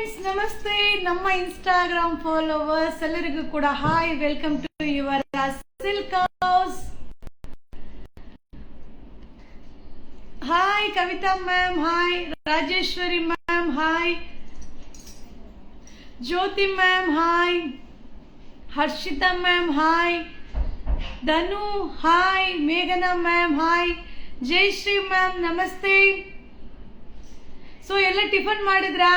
Friends ನಮಸ್ತೆ. ನಮ್ಮ Instagram followers ಎಲ್ಲರಿಗೂ ಕೂಡ hi, welcome to your silk house. Hi Kavitha ma'am, hi Rajeshwari ma'am, hi Jyothi ma'am, hi Harshitha ma'am, hi Dhanu, hi ಮೇಘನಾ ma'am, hi Jayashree ma'am, ನಮಸ್ತೆ. So ಎಲ್ಲ tiffin ಮಾಡಿದ್ರಾ?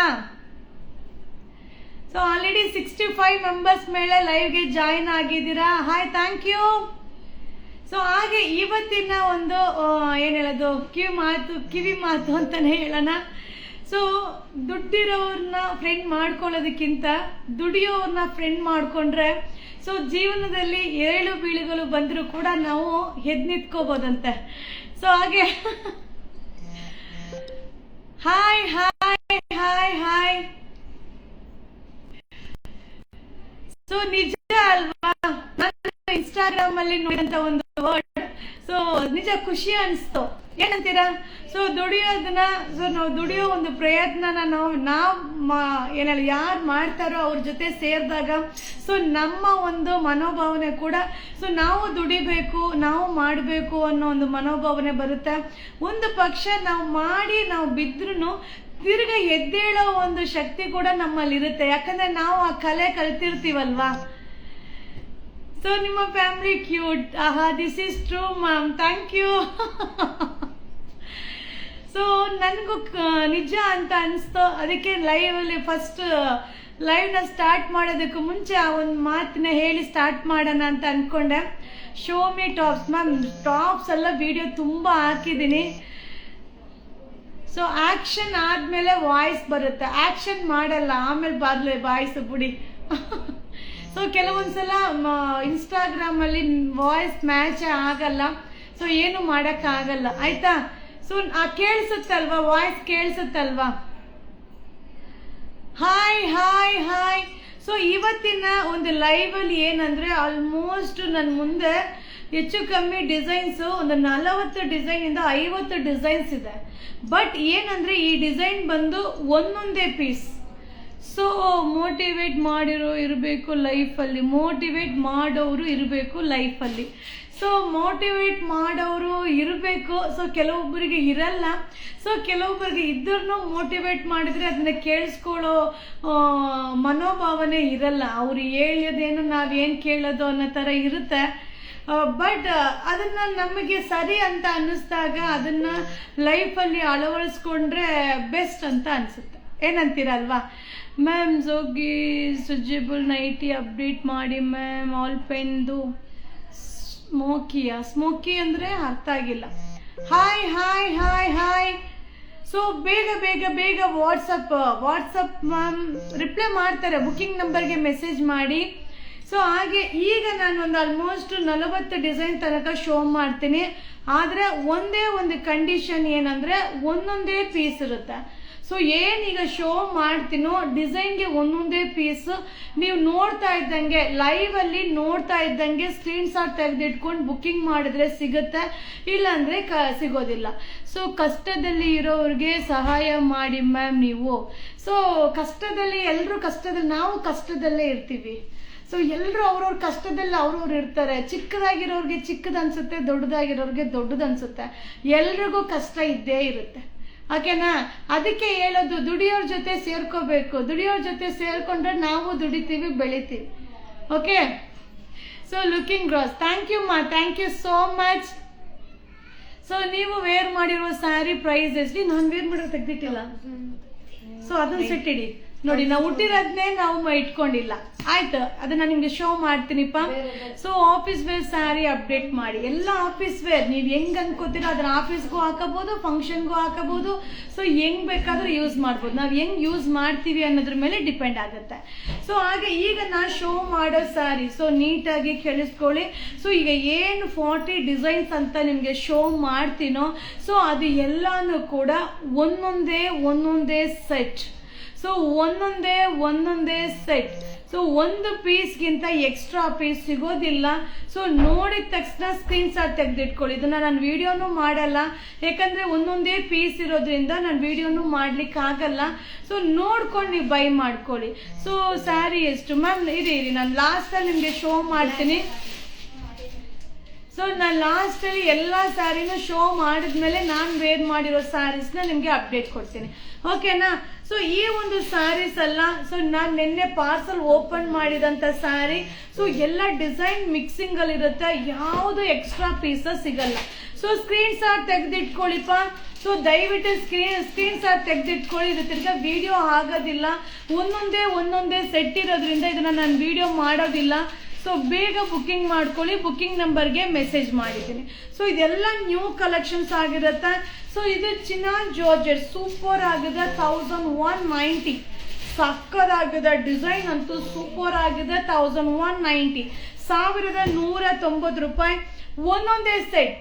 ಸೊ ಆಲ್ರೆಡಿ 65 ಮೆಂಬರ್ಸ್ ಮೇಲೆ ಲೈವ್ಗೆ ಜಾಯಿನ್ ಆಗಿದ್ದೀರಾ. Hi, thank you. ಸೊ ಹಾಗೆ ಇವತ್ತಿನ ಒಂದು ಏನು ಹೇಳೋದು, ಕಿವಿ ಮಾತು ಅಂತಾನೆ ಹೇಳೋಣ. ಸೊ ದುಡ್ಡಿರೋರನ್ನ ಫ್ರೆಂಡ್ ಮಾಡ್ಕೊಳ್ಳೋದಕ್ಕಿಂತ ದುಡಿಯೋರನ್ನ ಫ್ರೆಂಡ್ ಮಾಡ್ಕೊಂಡ್ರೆ ಸೊ ಜೀವನದಲ್ಲಿ ಏಳು ಬೀಳುಗಳು ಬಂದರೂ ಕೂಡ ನಾವು ಎದ್ದು ನಿಂತ್ಕೋಬೋದಂತೆ. ಸೊ ಹಾಗೆ hi hi hi hi. So ನಿಜ ಅಲ್ವಾ, ನಾನು ಇನ್ಸ್ಟಾಗ್ರಾಮ್ ಅಲ್ಲಿ ನೋಡಿದಂತ ಒಂದು ವರ್ಡ್ ಸೊ ನಿಜ ಖುಷಿ ಅನಿಸ್ತು. ಏನಂತೀರಾ? ಸೊ ದುಡಿಯೋದನ್ನ, ಸೊ ನಾವು ದುಡಿಯೋ ಒಂದು ಪ್ರಯತ್ನನ ನಾವು ಏನೆಲ್ಲ ಯಾರು ಮಾಡ್ತಾರೋ ಅವ್ರ ಜೊತೆ ಸೇರಿದಾಗ ಸೊ ನಮ್ಮ ಒಂದು ಮನೋಭಾವನೆ ಕೂಡ ಸೊ ನಾವು ದುಡಿಬೇಕು, ನಾವು ಮಾಡಬೇಕು ಅನ್ನೋ ಒಂದು ಮನೋಭಾವನೆ ಬರುತ್ತೆ. ಒಂದು ಪಕ್ಷ ನಾವು ಮಾಡಿ ನಾವು ಬಿದ್ರೂ ತಿರ್ಗ ಎದ್ದೇಳೋ ಒಂದು ಶಕ್ತಿ ಕೂಡ ನಮ್ಮಲ್ಲಿ ಇರುತ್ತೆ. ಯಾಕಂದ್ರೆ ನಾವು ಆ ಕಲೆ ಕಲ್ತಿರ್ತೀವಲ್ವಾ. ಸೊ ನಿಮ್ಮ ಫ್ಯಾಮಿಲಿ ಕ್ಯೂಟ್. ಆಹಾ, this is true ma'am, thank you. So ನನಗೂ ನಿಜ ಅಂತ ಅನಿಸ್ತು. ಅದಕ್ಕೆ ಲೈವಲ್ಲಿ ಫಸ್ಟ್ ಲೈವ್ನ ಸ್ಟಾರ್ಟ್ ಮಾಡೋದಕ್ಕೂ ಮುಂಚೆ ಆ ಒಂದು ಮಾತನ್ನ ಹೇಳಿ ಸ್ಟಾರ್ಟ್ ಮಾಡೋಣ ಅಂತ ಅಂದ್ಕೊಂಡೆ. Show me tops ma'am. Tops ಎಲ್ಲ ವಿಡಿಯೋ ತುಂಬ ಹಾಕಿದ್ದೀನಿ. ಸೊ ಆಕ್ಷನ್ ಆದ್ಮೇಲೆ ವಾಯ್ಸ್ ಬರುತ್ತೆ, ಆಕ್ಷನ್ ಮಾಡಲ್ಲ ಆಮೇಲೆ ಬಾದ್ಲೆ ವಾಯ್ಸ್ ಬಿಡಿ. ಸೊ ಕೆಲವೊಂದ್ಸಲ ಇನ್ಸ್ಟಾಗ್ರಾಮ್ ಅಲ್ಲಿ ವಾಯ್ಸ್ ಮ್ಯಾಚ್ ಆಗಲ್ಲ, ಸೊ ಏನು ಮಾಡಕ್ಕಾಗಲ್ಲ ಆಯ್ತಾ. ಸೊ ಕೇಳಿಸುತ್ತಲ್ವಾ, ವಾಯ್ಸ್ ಕೇಳಿಸುತ್ತಲ್ವಾ. Hi hi hi. ಸೊ ಇವತ್ತಿನ ಒಂದು ಲೈವ್ ಅಲ್ಲಿ ಏನಂದ್ರೆ ಆಲ್ಮೋಸ್ಟ್ ನನ್ನ ಮುಂದೆ ಹೆಚ್ಚು ಕಮ್ಮಿ ಡಿಸೈನ್ಸ್ ಒಂದು 40 ಡಿಸೈನ್ ಇಂದ 50 ಡಿಸೈನ್ಸ್ ಇದೆ. ಬಟ್ ಏನಂದ್ರೆ ಈ ಡಿಸೈನ್ ಬಂದು ಒಂದೊಂದೇ ಪೀಸ್. ಸೊ ಮೋಟಿವೇಟ್ ಮಾಡಿರೋ ಇರಬೇಕು ಲೈಫಲ್ಲಿ, ಮೋಟಿವೇಟ್ ಮಾಡೋರು ಇರಬೇಕು ಲೈಫಲ್ಲಿ. ಸೊ ಮೋಟಿವೇಟ್ ಮಾಡೋರು ಇರಬೇಕು. ಸೊ ಕೆಲವೊಬ್ಬರಿಗೆ ಇರಲ್ಲ, ಸೊ ಕೆಲವೊಬ್ಬರಿಗೆ ಇದ್ರೂ ಮೋಟಿವೇಟ್ ಮಾಡಿದ್ರೆ ಅದನ್ನ ಕೇಳಿಸ್ಕೊಳ್ಳೋ ಮನೋಭಾವನೆ ಇರಲ್ಲ. ಅವ್ರು ಹೇಳೋದೇನು ನಾವೇನು ಕೇಳೋದು ಅನ್ನೋ ಥರ ಇರುತ್ತೆ. ಬಟ್ ಅದನ್ನ ನಮಗೆ ಸರಿ ಅಂತ ಅನ್ನಿಸ್ದಾಗ ಅದನ್ನ ಲೈಫಲ್ಲಿ ಅಳವಡಿಸ್ಕೊಂಡ್ರೆ ಬೆಸ್ಟ್ ಅಂತ ಅನ್ಸುತ್ತೆ. ಏನಂತೀರಲ್ವಾ ಮ್ಯಾಮ್? ಜೋಗಿ ಸುಜಿಬಲ್ ನೈಟಿ ಅಪ್ಡೇಟ್ ಮಾಡಿ ಮ್ಯಾಮ್. ಆಲ್ ಪೆನ್ದು ಸ್ಮೋಕಿ ಅಂದರೆ ಅರ್ಥ ಆಗಿಲ್ಲ. Hi hi hi hi. So ಬೇಗ ಬೇಗ ಬೇಗ ವಾಟ್ಸಪ್ ಮ್ಯಾಮ್ ರಿಪ್ಲೈ ಮಾಡ್ತಾರೆ. ಬುಕಿಂಗ್ ನಂಬರ್ಗೆ ಮೆಸೇಜ್ ಮಾಡಿ. ಸೊ ಹಾಗೆ ಈಗ ನಾನು ಒಂದು ಆಲ್ಮೋಸ್ಟ್ 40 ಡಿಸೈನ್ ತನಕ ಶೋ ಮಾಡ್ತೀನಿ. ಆದರೆ ಒಂದೇ ಒಂದು ಕಂಡೀಷನ್ ಏನಂದರೆ ಒಂದೊಂದೇ ಪೀಸ್ ಇರುತ್ತೆ. ಸೊ ಏನೀಗ ಶೋ ಮಾಡ್ತೀನೋ ಡಿಸೈನ್ಗೆ ಒಂದೊಂದೇ ಪೀಸ್ ನೀವು ನೋಡ್ತಾ ಇದ್ದಂಗೆ ಲೈವಲ್ಲಿ ನೋಡ್ತಾ ಇದ್ದಂಗೆ ಸ್ಕ್ರೀನ್ ಶಾಟ್ ತೆಗೆದಿಟ್ಕೊಂಡು ಬುಕ್ಕಿಂಗ್ ಮಾಡಿದ್ರೆ ಸಿಗುತ್ತೆ, ಇಲ್ಲಾಂದರೆ ಸಿಗೋದಿಲ್ಲ. ಸೊ ಕಷ್ಟದಲ್ಲಿ ಇರೋರಿಗೆ ಸಹಾಯ ಮಾಡಿ ಮ್ಯಾಮ್ ನೀವು. ಸೊ ಕಷ್ಟದಲ್ಲಿ ಎಲ್ಲರೂ ಕಷ್ಟದಲ್ಲಿ, ನಾವು ಕಷ್ಟದಲ್ಲೇ ಇರ್ತೀವಿ. ಸೊ ಎಲ್ಲರೂ ಅವ್ರವ್ರ ಕಷ್ಟದಲ್ಲಿ ಅವ್ರವ್ರು ಇರ್ತಾರೆ. ಚಿಕ್ಕದಾಗಿರೋರಿಗೆ ಚಿಕ್ಕದು ಅನ್ಸುತ್ತೆ, ದೊಡ್ಡದಾಗಿರೋರಿಗೆ ದೊಡ್ಡದು ಅನ್ಸುತ್ತೆ. ಎಲ್ರಿಗೂ ಕಷ್ಟ ಇದ್ದೇ ಇರುತ್ತೆ, ಓಕೆನಾ? ಅದಕ್ಕೆ ಹೇಳೋದು ದುಡಿಯೋರ್ ಜೊತೆ ಸೇರ್ಕೋಬೇಕು. ದುಡಿಯೋರ್ ಜೊತೆ ಸೇರ್ಕೊಂಡ್ರೆ ನಾವು ದುಡಿತೀವಿ, ಬೆಳಿತೀವಿ. Okay. So looking gross, thank you ಮಾ, thank you so much. So ನೀವು ವೇರ್ ಮಾಡಿರೋ ಸ್ಯಾರಿ ಪ್ರೈಸ್ ಎಷ್ಟು? ನಾನು ವೇರ್ ಮಾಡಿರೋ ತೆಗ್ದಿಟ್ಟಿಲ್ಲ. ಸೊ ಅದನ್ನ ಸೆಟ್ಟಿಡಿ ನೋಡಿ. ನಾವು ಹುಟ್ಟಿರೋದನ್ನೇ ನಾವು ಇಟ್ಕೊಂಡಿಲ್ಲ, ಆಯ್ತು. ಅದನ್ನ ನಿಮ್ಗೆ ಶೋ ಮಾಡ್ತೀನಿಪ್ಪ. So office wear sari update ಮಾಡಿ. ಎಲ್ಲ ಆಫೀಸ್ ವೇರ್ ನೀವು ಹೆಂಗ್ ಅನ್ಕೋತೀರೋ ಅದನ್ನ ಆಫೀಸ್ಗೂ ಹಾಕಬಹುದು, ಫಂಕ್ಷನ್ಗೂ ಹಾಕಬಹುದು. ಸೊ ಹೆಂಗ್ ಬೇಕಾದ್ರೂ ಯೂಸ್ ಮಾಡ್ಬೋದು. ನಾವು ಹೆಂಗ್ ಯೂಸ್ ಮಾಡ್ತೀವಿ ಅನ್ನೋದ್ರ ಮೇಲೆ ಡಿಪೆಂಡ್ ಆಗುತ್ತೆ. ಸೊ ಹಾಗೆ ಈಗ ನಾ ಶೋ ಮಾಡೋ ಸ್ಯಾರಿ ಸೊ ನೀಟಾಗಿ ಕೇಳಿಸ್ಕೊಳ್ಳಿ. ಸೊ ಈಗ ಏನು 40 ಡಿಸೈನ್ಸ್ ಅಂತ ನಿಮ್ಗೆ ಶೋ ಮಾಡ್ತೀನೋ ಸೊ ಅದು ಎಲ್ಲಾನು ಕೂಡ ಒಂದೊಂದೇ ಸೆಟ್. ಸೊ ಒಂದೊಂದೇ ಸೆಟ್. ಸೊ ಒಂದು ಪೀಸ್ಗಿಂತ ಎಕ್ಸ್ಟ್ರಾ ಪೀಸ್ ಸಿಗೋದಿಲ್ಲ. ಸೊ ನೋಡಿದ ತಕ್ಷಣ ಸ್ಕ್ರೀನ್ ಶಾಟ್ ತೆಗೆದಿಟ್ಕೊಳ್ಳಿ. ಇದನ್ನ ನಾನು ವಿಡಿಯೋನು ಮಾಡಲ್ಲ, ಯಾಕಂದ್ರೆ ಒಂದೊಂದೇ ಪೀಸ್ ಇರೋದ್ರಿಂದ ನಾನು ವಿಡಿಯೋನು ಮಾಡ್ಲಿಕ್ಕೆ ಆಗಲ್ಲ. ಸೊ ನೋಡ್ಕೊಂಡು ನೀವು ಬೈ ಮಾಡ್ಕೊಳ್ಳಿ. ಸೊ ಸ್ಯಾರಿ ಎಷ್ಟು ಮ್ಯಾಮ್? ಇರಿ ನಾನು ಲಾಸ್ಟಲ್ಲಿ ನಿಮಗೆ ಶೋ ಮಾಡ್ತೀನಿ. ಸೊ ನಾನು ಲಾಸ್ಟಲ್ಲಿ ಎಲ್ಲ ಸ್ಯಾರಿನೂ ಶೋ ಮಾಡಿದ್ಮೇಲೆ ನಾನು ವೇರ್ ಮಾಡಿರೋ ಸ್ಯಾರೀಸ್ನ ನಿಮಗೆ ಅಪ್ಡೇಟ್ ಕೊಡ್ತೀನಿ, ಓಕೆನಾ? ಸೊ ಈ ಒಂದು ಸ್ಯಾರೀಸ್ ಅಲ್ಲ, ಸೊ ನಾನು ನಿನ್ನೆ ಪಾರ್ಸಲ್ ಓಪನ್ ಮಾಡಿದಂಥ ಸ್ಯಾರಿ. ಸೊ ಎಲ್ಲ ಡಿಸೈನ್ ಮಿಕ್ಸಿಂಗ್ ಅಲ್ಲಿ ಇರುತ್ತೆ, ಯಾವುದು ಎಕ್ಸ್ಟ್ರಾ ಪೀಸಸ್ ಸಿಗಲ್ಲ. ಸೊ ಸ್ಕ್ರೀನ್ ಶಾಟ್ ತೆಗೆದಿಟ್ಕೊಳ್ಳಿಪ್ಪ. ಸೊ ದಯವಿಟ್ಟು ಸ್ಕ್ರೀನ್ ಶಾಟ್ ತೆಗೆದಿಟ್ಕೊಳ್ಳಿ. ಇದು ತಿರ್ಗಾ ವಿಡಿಯೋ ಆಗೋದಿಲ್ಲ, ಒಂದೊಂದೇ ಸೆಟ್ ಇರೋದ್ರಿಂದ ಇದನ್ನ ನಾನು ವಿಡಿಯೋ ಮಾಡೋದಿಲ್ಲ. ಸೊ ಬೇಗ ಬುಕ್ಕಿಂಗ್ ಮಾಡ್ಕೊಳ್ಳಿ. ಬುಕ್ಕಿಂಗ್ ನಂಬರ್ಗೆ ಮೆಸೇಜ್ ಮಾಡಿದ್ದೀನಿ. ಸೊ ಇದೆಲ್ಲ ನ್ಯೂ ಕಲೆಕ್ಷನ್ಸ್ ಆಗಿರುತ್ತೆ. ಸೊ ಇದು ಚಿನಾನ್ ಜಾರ್ಜೆಟ್ ಸೂಪರ್ ಆಗಿದೆ, 1190. ಸಕ್ಕದಾಗಿದೆ, ಡಿಸೈನ್ ಅಂತೂ ಸೂಪರ್ ಆಗಿದೆ. 1190, 1190 ರೂಪಾಯಿ. ಒಂದೊಂದೇ ಸೆಟ್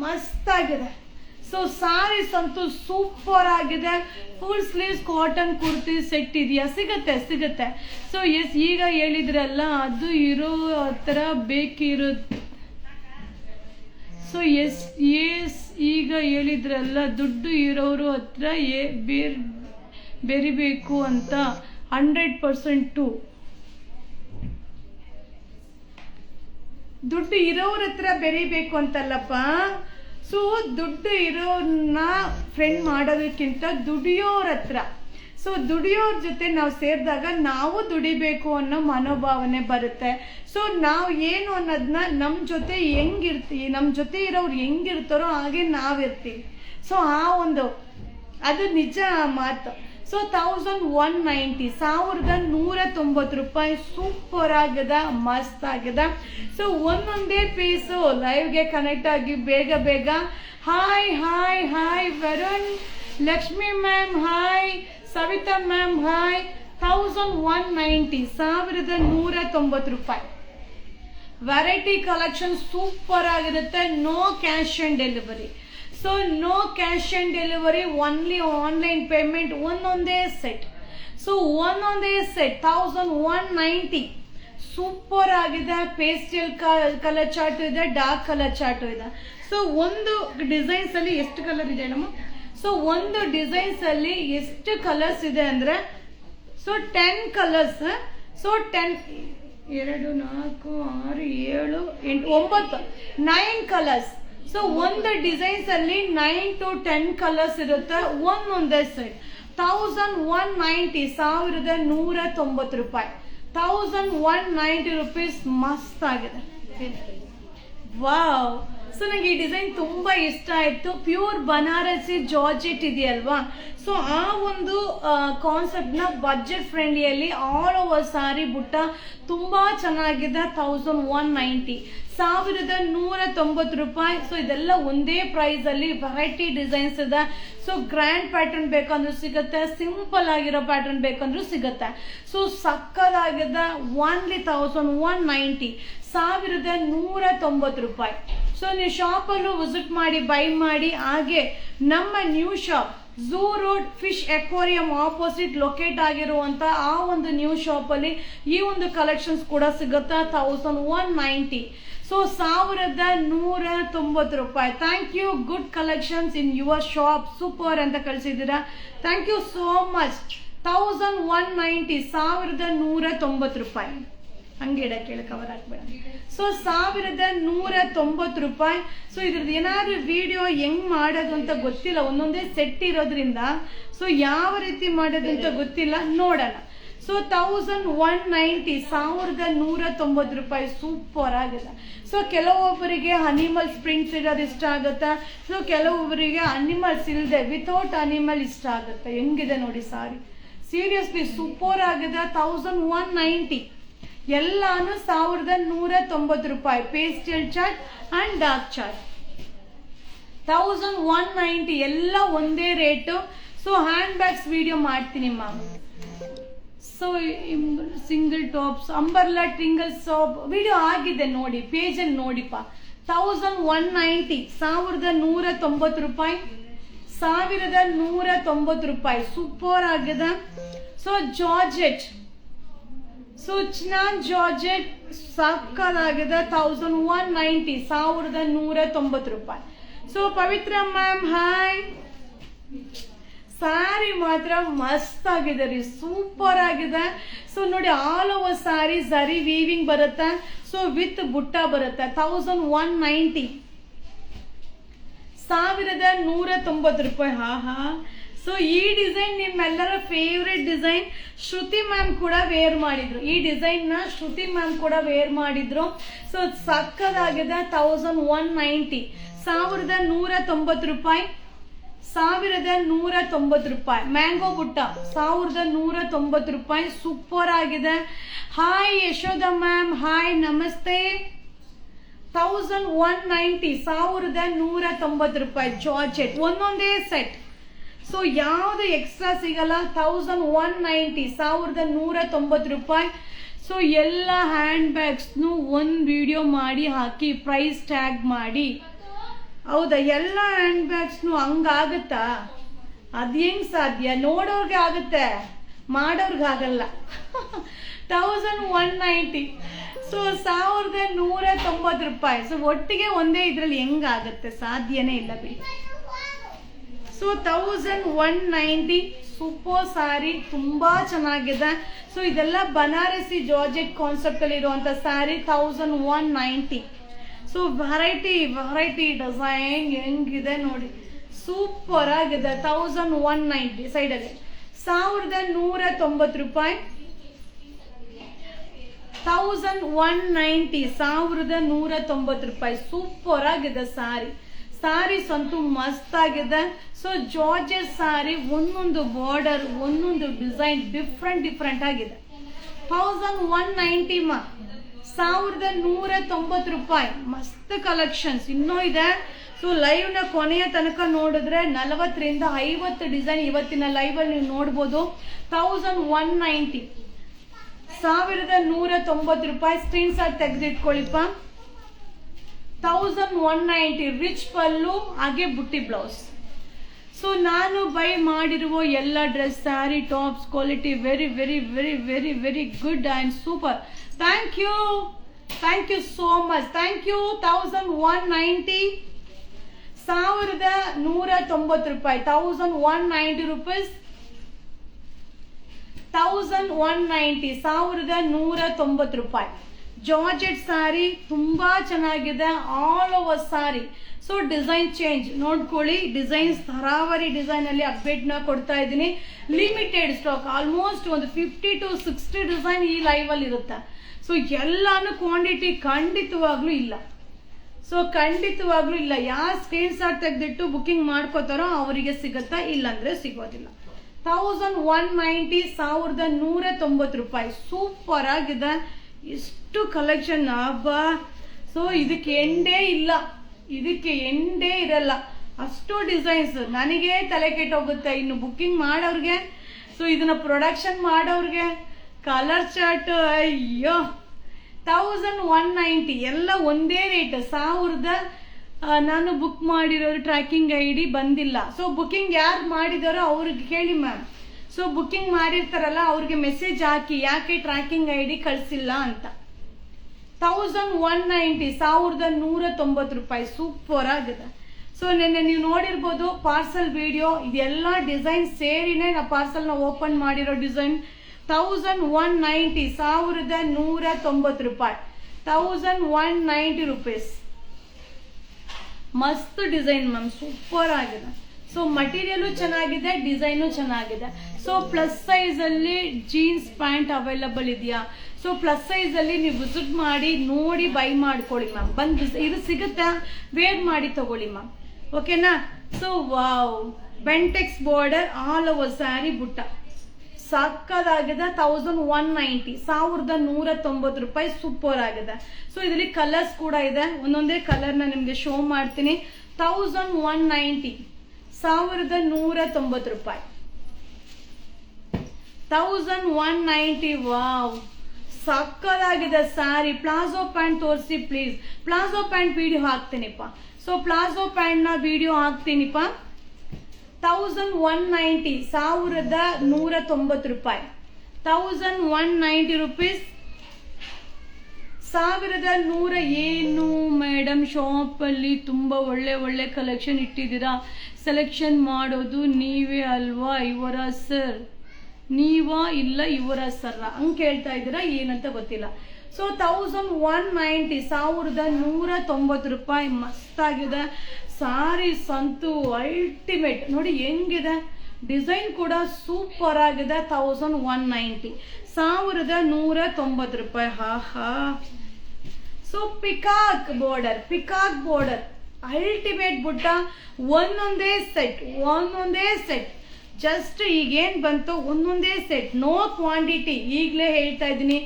ಮಸ್ತ್ ಆಗಿದೆ. ಸೊ ಸಾರೀಸ್ ಅಂತೂ ಸೂಪರ್ ಆಗಿದೆ. Full sleeves cotton kurti set ಇದೆಯಾ? ಸಿಗುತ್ತೆ. ಸೊ ಎಸ್, ಈಗ ಹೇಳಿದ್ರಲ್ಲ ಅದು ಇರೋ ಹತ್ರ ಬೇಕಿರೋ. ಸೊ ಎಸ್ ಈಗ ಹೇಳಿದ್ರಲ್ಲ ದುಡ್ಡು ಇರೋರು ಹತ್ರ ಬೆರಿಬೇಕು ಅಂತ. 100% ದುಡ್ಡು ಇರೋರ ಹತ್ರ ಬೆರಿಬೇಕು ಅಂತಲ್ಲಪ್ಪ. ಸೊ ದುಡ್ಡು ಇರೋನ್ನ ಫ್ರೆಂಡ್ ಮಾಡೋದಕ್ಕಿಂತ ದುಡಿಯೋರ ಹತ್ರ, ಸೊ ದುಡಿಯೋರ ಜೊತೆ ನಾವು ಸೇರಿದಾಗ ನಾವು ದುಡಿಬೇಕು ಅನ್ನೋ ಮನೋಭಾವನೆ ಬರುತ್ತೆ. ಸೊ ನಾವು ಏನು ಅನ್ನೋದನ್ನ ನಮ್ಮ ಜೊತೆ ಇರೋರು ಹೆಂಗಿರ್ತಾರೋ ಹಾಗೆ ನಾವಿರ್ತೀವಿ. ಸೊ ಅದು ನಿಜ ಮಾತು. ಸೊ 1190, 1190 ರೂಪಾಯಿ. ಸೂಪರ್ ಆಗಿದೆ, ಮಸ್ತ್ ಆಗಿದೆ. ಸೊ ಒಂದೊಂದೇ ಪೀಸು. ಲೈವ್ಗೆ ಕನೆಕ್ಟ್ ಆಗಿ ಬೇಗ. Hi Varun, Lakshmi ma'am hi, Savitha ma'am hi. 1190, 1190 ರೂಪಾಯಿ. ವೆರೈಟಿ ಕಲೆಕ್ಷನ್ ಸೂಪರ್ ಆಗಿರುತ್ತೆ. No cash on delivery. So no cash on delivery, only online payment. ಒಂದೊಂದೇ ಸೆಟ್. ಸೊ ಒಂದೊಂದೇ ಸೆಟ್ 1190. ಸೂಪರ್ ಆಗಿದೆ. ಪೇಸ್ಟಲ್ ಕಲರ್ ಚಾರ್ಟ್ ಇದೆ, ಡಾರ್ಕ್ ಕಲರ್ ಚಾರ್ಟ್ ಇದೆ. So ಒಂದು designs ಅಲ್ಲಿ ಎಷ್ಟು ಕಲರ್ ಇದೆ ನಮ್ಮ? ಸೊ ಒಂದು ಡಿಸೈನ್ಸ್ ಅಲ್ಲಿ ಎಷ್ಟು ಕಲರ್ಸ್ ಇದೆ ಅಂದ್ರೆ, so 10 colours. So 10, 2, 4, 6, 7, 8, 9 colours. So ಒಂದು ಡಿಸೈನ್ಸ್ ಅಲ್ಲಿ 9 to 10 ಕಲರ್ಸ್ ಇರುತ್ತೆ. ಒಂದೊಂದೇ ಸೆಟ್ 1190, 1190 ರೂಪಾಯಿ. 1190 ರುಪೀಸ್. ಮಸ್ತ್ ಆಗಿದೆ. ವಾವ್. ಸೊ ನಂಗೆ ಈ ಡಿಸೈನ್ ತುಂಬಾ ಇಷ್ಟ ಆಯ್ತು. ಪ್ಯೂರ್ ಬನಾರಸಿ ಜಾರ್ಜೆಟ್ ಇದೆಯಲ್ವಾ? ಸೊ ಆ ಒಂದು ಕಾನ್ಸೆಪ್ಟ್ ನ ಬಜೆಟ್ ಫ್ರೆಂಡ್ಲಿಯಲ್ಲಿ ಆಲ್ ಓವರ್ ಸಾರಿ ಬುಟ್ಟ ತುಂಬಾ ಚೆನ್ನಾಗಿದೆ. 1190, 1190 ರೂಪಾಯಿ. ಸೊ ಇದೆಲ್ಲ ಒಂದೇ ಪ್ರೈಸ್ ಅಲ್ಲಿ ವೆರೈಟಿ ಡಿಸೈನ್ಸ್ ಇದೆ. ಸೊ ಗ್ರ್ಯಾಂಡ್ ಪ್ಯಾಟರ್ನ್ ಬೇಕಂದ್ರೂ ಸಿಗುತ್ತೆ, ಸಿಂಪಲ್ ಆಗಿರೋ ಪ್ಯಾಟರ್ನ್ ಬೇಕಂದ್ರೂ ಸಿಗುತ್ತೆ. ಸೊ ಸಕ್ಕದಾಗಿದೆ. ಓನ್ಲಿ 1190, 1190 ರೂಪಾಯಿ. ಸೊ ನೀವು ಶಾಪಲ್ಲೂ ವಿಸಿಟ್ ಮಾಡಿ ಬೈ ಮಾಡಿ. ಹಾಗೆ ನಮ್ಮ new shop zoo road fish aquarium opposite locate ಆಗಿರುವಂತ ಆ ಒಂದು ನ್ಯೂ ಶಾಪ್ ಅಲ್ಲಿ ಈ ಒಂದು ಕಲೆಕ್ಷನ್ಸ್ ಕೂಡ ಸಿಗುತ್ತೆ. 1190, ಸೊ 1190 ರೂಪಾಯಿ. Thank you. Good collections in your shop, super ಅಂತ ಕಳಿಸಿದ್ದೀರಾ. Thank you so much. 1190, 1190 ರೂಪಾಯಿ. ಹಂಗೆ ಇಡಕ್ಕೆ ಹೇಳಿ, ಕವರ್ ಹಾಕ್ಬೇಡ. ಸೊ 1190 ರೂಪಾಯಿ. ಸೊ ಇದ್ರದ್ದು ಏನಾದ್ರು ವಿಡಿಯೋ ಹೆಂಗ್ ಮಾಡೋದು ಅಂತ ಗೊತ್ತಿಲ್ಲ, ಒಂದೊಂದೇ ಸೆಟ್ ಇರೋದ್ರಿಂದ. ಸೊ ಯಾವ ರೀತಿ ಮಾಡೋದು ಅಂತ ಗೊತ್ತಿಲ್ಲ, ನೋಡೋಣ. ಸೊ 1190, 1190 ರೂಪಾಯಿ. ಸೂಪರ್ ಆಗಿದೆ. ಸೊ ಕೆಲವೊಬ್ಬರಿಗೆ ಅನಿಮಲ್ಸ್ ಪ್ರಿಂಟ್ಸ್ ಇರೋದು ಇಷ್ಟ ಆಗುತ್ತೆ. ಸೊ ಕೆಲವೊಬ್ಬರಿಗೆ ಅನಿಮಲ್ಸ್ ಇಲ್ಲದೆ ವಿತೌಟ್ ಅನಿಮಲ್ ಇಷ್ಟ ಆಗುತ್ತೆ. ಹೆಂಗಿದೆ ನೋಡಿ ಸಾರಿ, ಸೀರಿಯಸ್ಲಿ ಸೂಪರ್ ಆಗಿದೆ. 1190 ಎಲ್ಲಾನು 1190 ರೂಪಾಯಿ. Pastel chart and dark chart 1190 ಎಲ್ಲ ಒಂದೇ rate. So hand bags video ಮಾಡ್ತೀನಿ ಮ್ಯಾಮ್. ಸೊ ಸಿಂಗಲ್ ಟಾಪ್ಸ್, ಅಂಬರ್ಲಾ ಟ್ರಿಂಗಲ್ ಸಾಪ್ ವಿಡಿಯೋ ಆಗಿದೆ ನೋಡಿ, ಪೇಜ್ ಅಲ್ಲಿ ನೋಡಿಪ್ಪ. 1190, 1190 ರೂಪಾಯಿ. 1190 ರೂಪಾಯಿ. ಸೂಪರ್ ಆಗಿದೆ. So georgette, so chinon georgette ಸಾಕಾಗಿದೆ 1190, 1190 ರೂಪಾಯಿ. ಸೊ ಪವಿತ್ರ ಮ್ಯಾಮ್ ಹಾಯ್. ಸ್ಯಾರಿ ಮಾತ್ರ ಮಸ್ತ್ ಆಗಿದೆ ರೀ, ಸೂಪರ್ ಆಗಿದೆ. ಸೊ ನೋಡಿ ಆಲ್ ಓವರ್ ಸ್ಯಾರಿ ಝರಿ ವೀವಿಂಗ್ ಬರುತ್ತೆ. ಸೊ ವಿತ್ ಬುಟ್ಟ ಬರುತ್ತೆ. 1190, 1190 ರೂಪಾಯಿ. ಹಾ. ಸೊ ಈ ಡಿಸೈನ್ ನಿಮ್ಮೆಲ್ಲರ ಫೇವ್ರೆಟ್ ಡಿಸೈನ್. ಶ್ರುತಿ ಮ್ಯಾಮ್ ಕೂಡ ವೇರ್ ಮಾಡಿದ್ರು ಈ ಡಿಸೈನ್ ನ. ಶ್ರುತಿ ಮ್ಯಾಮ್ ಕೂಡ ವೇರ್ ಮಾಡಿದ್ರು. ಸೊ ಸಕ್ಕದಾಗಿದೆ. 1190, 1190 ರೂಪಾಯಿ, 1190 ರೂಪಾಯಿ. ಮ್ಯಾಂಗೋ ಬುಟ್ಟ 1190 ರೂಪಾಯಿ. ಸೂಪರ್ ಆಗಿದೆ. ಹಾಯ್ ಯಶೋಧ ಮ್ಯಾಮ್ ಹಾಯ್, ನಮಸ್ತೆ. 1190, 1190 ರೂಪಾಯಿ ಜಾರ್ಜೆಟ್. ಒಂದೊಂದೇ ಸೆಟ್. ಸೊ ಯಾವ್ದು ಎಕ್ಸ್ಟ್ರಾ ಸಿಗಲ್ಲ. 1190, 1190 ರೂಪಾಯಿ. ಸೊ ಎಲ್ಲ ಹ್ಯಾಂಡ್ ಬ್ಯಾಗ್ಸ್ನು ಒಂದು ವಿಡಿಯೋ ಮಾಡಿ ಹಾಕಿ ಪ್ರೈಸ್ ಟ್ಯಾಗ್ ಮಾಡಿ. ಹೌದಾ, ಎಲ್ಲ ಹ್ಯಾಂಡ್ ಬ್ಯಾಗ್ಸ್ನು ಹಂಗಾಗತ್ತಾ? ಅದು ಹೆಂಗ್ ಸಾಧ್ಯ? ನೋಡೋರ್ಗೆ ಆಗುತ್ತೆ, ಮಾಡೋರ್ಗೆ ಆಗಲ್ಲ. 1190, ಸೊ 1190 ರೂಪಾಯಿ. ಸೊ ಒಟ್ಟಿಗೆ ಒಂದೇ ಇದ್ರಲ್ಲಿ ಹೆಂಗಾಗತ್ತೆ? ಸಾಧ್ಯನೇ ಇಲ್ಲ ಬಿಡಿ. ಸೊ 1190 ಸೂಪರ್ ಸ್ಯಾರಿ, ತುಂಬಾ ಚೆನ್ನಾಗಿದೆ. ಸೊ ಇದೆಲ್ಲ ಬನಾರಸಿ ಜಾರ್ಜೆಟ್ ಕಾನ್ಸೆಪ್ಟ್ ಅಲ್ಲಿ ಇರುವಂತ ಸ್ಯಾರಿ. 1190. ಸೊ ವೆರೈಟಿ ಡಿಸೈನ್ ಹೆಂಗಿದೆ ನೋಡಿ, ಸೂಪರ್ ಆಗಿದೆ. 1190 ಸೈಡಲ್ಲಿ 1190 ರೂಪಾಯಿ. 1190, 1190 ರೂಪಾಯಿ. ಸೂಪರ್ ಆಗಿದೆ ಸ್ಯಾರಿ. ಸ್ಯಾರೀಸ್ ಅಂತೂ ಮಸ್ತ್ ಆಗಿದೆ. ಸೊ ಜಾರ್ಜೆಟ್ ಸ್ಯಾರಿ, ಒಂದೊಂದು ಬಾರ್ಡರ್, ಒಂದೊಂದು ಡಿಸೈನ್ ಡಿಫ್ರೆಂಟ್ ಆಗಿದೆ. 1190 ಮಾ, 1190 ರೂಪಾಯಿ. ಮಸ್ತ್ ಕಲೆಕ್ಷನ್ಸ್ ಇನ್ನೂ ಇದೆ. ಸೊ ಲೈವ್ ನ ಕೊನೆಯ ತನಕ ನೋಡಿದ್ರೆ 40ರಿಂದ 50 ಡಿಸೈನ್ ಇವತ್ತಿನ ಲೈವ್ ಅಲ್ಲಿ ನೀವು ನೋಡ್ಬೋದು. 1190, 1190 ರೂಪಾಯಿ. ಸ್ಕ್ರೀನ್ ಶಾಟ್ ತೆಗೆದಿಟ್ಕೊಳ್ಳಿಪ್ಪ. 1190 ರಿಚ್ ಪಲ್ಲು, ಹಾಗೆ ಬುಟ್ಟಿ ಬ್ಲೌಸ್. ಸೊ ನಾನು ಬೈ ಮಾಡಿರುವ ಎಲ್ಲ dress, sari, tops quality very very very very very good and super. Thank you so much. Thank you. 1190, 1190 ರೂಪಾಯಿ. 1190 ರೂಪೀಸ್. 1190, 1190 ರೂಪಾಯಿ. ಜಾರ್ಜೆಟ್ ಸ್ಯಾರಿ ತುಂಬಾ ಚೆನ್ನಾಗಿದೆ. All over sari. So design change ನೋಡ್ಕೊಳ್ಳಿ. ಡಿಸೈನ್ಸ್ ತರಾವರಿ ಡಿಸೈನ್ ಅಲ್ಲಿ ಅಪ್ಡೇಟ್ ನ ಕೊಡ್ತಾ ಇದ್ದೀನಿ. ಲಿಮಿಟೆಡ್ ಸ್ಟಾಕ್, ಆಲ್ಮೋಸ್ಟ್ ಒಂದು 50 to 60 ಡಿಸೈನ್ ಈ ಲೈವ್ ಅಲ್ಲಿ ಇರುತ್ತೆ. ಸೊ ಎಲ್ಲಾನು ಕ್ವಾಂಟಿಟಿ ಖಂಡಿತವಾಗ್ಲೂ ಇಲ್ಲ. ಯಾರು ಸ್ಕ್ರೀನ್ ಶಾಟ್ ತೆಗೆದಿಟ್ಟು ಬುಕಿಂಗ್ ಮಾಡ್ಕೋತಾರೋ ಅವರಿಗೆ ಸಿಗುತ್ತಾ, ಇಲ್ಲಾಂದ್ರೆ ಸಿಗೋದಿಲ್ಲ. 1190, 1190 ರೂಪಾಯಿ. ಸೂಪರ್ ಆಗಿದೆ. ಇಷ್ಟು ಕಲೆಕ್ಷನ್ ಹಬ್ಬ. ಸೊ ಇದಕ್ಕೆ ಎಂಡೇ ಇರಲ್ಲ, ಅಷ್ಟು ಡಿಸೈನ್ಸ್. ನನಗೆ ತಲೆ ಕೆಟ್ಟೋಗುತ್ತೆ ಇನ್ನು ಬುಕ್ಕಿಂಗ್ ಮಾಡೋರ್ಗೆ. ಸೊ ಇದನ್ನ ಪ್ರೊಡಕ್ಷನ್ ಮಾಡೋರ್ಗೆ ಕಲರ್ ಚಾರ್ಟ್, ಅಯ್ಯೋ. 1190 ಎಲ್ಲ ಒಂದೇ ರೇಟ್. 1000 ನಾನು ಬುಕ್ ಮಾಡಿರೋದು ಟ್ರ್ಯಾಕಿಂಗ್ ID ಬಂದಿಲ್ಲ. ಸೊ ಬುಕ್ಕಿಂಗ್ ಯಾರು ಮಾಡಿದಾರೋ ಅವ್ರಿಗೆ ಕೇಳಿ ಮ್ಯಾಮ್. ಸೊ ಬುಕ್ಕಿಂಗ್ ಮಾಡಿರ್ತಾರಲ್ಲ ಅವ್ರಿಗೆ ಮೆಸೇಜ್ ಹಾಕಿ, ಯಾಕೆ ಟ್ರ್ಯಾಕಿಂಗ್ ID ಕಳಿಸಿಲ್ಲ ಅಂತ. 1190, 1190 ರೂಪಾಯಿ. ಸೂಪರ್ ಆಗಿದೆ. ಸೊ ನಿನ್ನೆ ನೀವು ನೋಡಿರ್ಬೋದು ಪಾರ್ಸಲ್ ವಿಡಿಯೋ. ಇದೆಲ್ಲ ಡಿಸೈನ್ ಸೇರಿನೇ ನಾ ಪಾರ್ಸಲ್ ನ ಓಪನ್ ಮಾಡಿರೋ ಡಿಸೈನ್. 1190, 1190 ರೂಪಾಯಿ. 1190 ರೂಪೀಸ್. ಮಸ್ತ್ ಡಿಸೈನ್ ಮ್ಯಾಮ್, ಸೂಪರ್ ಆಗಿದೆ. ಸೊ ಮಟೀರಿಯಲ್ ಚೆನ್ನಾಗಿದೆ, ಡಿಸೈನು ಚೆನ್ನಾಗಿದೆ. ಸೊ ಪ್ಲಸ್ ಸೈಜ್ ಅಲ್ಲಿ ಜೀನ್ಸ್ ಪ್ಯಾಂಟ್ ಅವೈಲಬಲ್ ಇದೆಯಾ? ಸೊ ಪ್ಲಸ್ ಸೈಜ್ ಅಲ್ಲಿ ನೀವು ವಿಸಿಟ್ ಮಾಡಿ ನೋಡಿ ಬೈ ಮಾಡ್ಕೊಳ್ಳಿ ಮ್ಯಾಮ್. ಬಂದ್ ಇದು ಸಿಗುತ್ತಾ, ವೇರ್ ಮಾಡಿ ತಗೊಳ್ಳಿ ಮ್ಯಾಮ್. ಓಕೆನಾ? So wow, Bentex border all over sari ಬುಟ್ಟ ಸಾಕಾಗಿದೆ. 1190, 1190 ರೂಪಾಯಿ. ಸೂಪರ್ ಆಗಿದೆ. ಸೊ ಇದರಲ್ಲಿ ಕಲರ್ಸ್ ಕೂಡ ಇದೆ. ಒಂದೊಂದೇ ಕಲರ್ ನ ನಿಮ್ಗೆ ಶೋ ಮಾಡ್ತೀನಿ. 1190, 1190 ರೂಪಾಯಿ. 1190. ವಾವ್, ಸಕ್ಕದಾಗಿದೆ ಸ್ಯಾರಿ. ಪ್ಲಾಜೋ ಪ್ಯಾಂಟ್ ತೋರಿಸಿ ಪ್ಲೀಸ್. ಪ್ಲಾಜೋ ಪ್ಯಾಂಟ್ ವಿಡಿಯೋ ಹಾಕ್ತೀನಿಪ್ಪ. ಸೊ ಪ್ಲಾಜೋ ಪ್ಯಾಂಟ್ ನ ವಿಡಿಯೋ ಹಾಕ್ತೀನಿಪ್ಪ. 1190, 1190 ರೂಪಾಯಿ. 1190 rupees. 1100. ಏನು ಮೇಡಮ್ ಶಾಪಲ್ಲಿ ತುಂಬ ಒಳ್ಳೆ ಕಲೆಕ್ಷನ್ ಇಟ್ಟಿದ್ದೀರಾ, ಸೆಲೆಕ್ಷನ್ ಮಾಡೋದು ನೀವೇ ಅಲ್ವಾ ಇವರ ಸರ್? ನೀವಾ ಇಲ್ಲ ಇವರ ಸರ್ ಹಂಗೆ ಕೇಳ್ತಾ ಇದ್ದೀರಾ, ಏನಂತ ಗೊತ್ತಿಲ್ಲ. ಸೊ 1190, 1190 ರೂಪಾಯಿ. ಮಸ್ತಾಗಿದೆ ಸಾರೀಸ್ ಅಂತೂ, ಅಲ್ಟಿಮೇಟ್. ನೋಡಿ ಹೆಂಗಿದೆ ಡಿಸೈನ್ ಕೂಡ ಸೂಪರ್ ಆಗಿದೆ. 1190, 1190 ರೂಪಾಯಿ. ಹಾ. ಸೊ ಪಿಕಾಕ್ ಬಾರ್ಡರ್ ಅಲ್ಟಿಮೇಟ್ ಬುಟ್ಟ. ಒಂದೊಂದೇ ಸೆಟ್. ಜಸ್ಟ್ ಈಗೇನ್ ಬಂತು ಒಂದೊಂದೇ ಸೆಟ್, ನೋ ಕ್ವಾಂಟಿಟಿ. ಈಗಲೇ ಹೇಳ್ತಾ ಇದ್ದೀನಿ,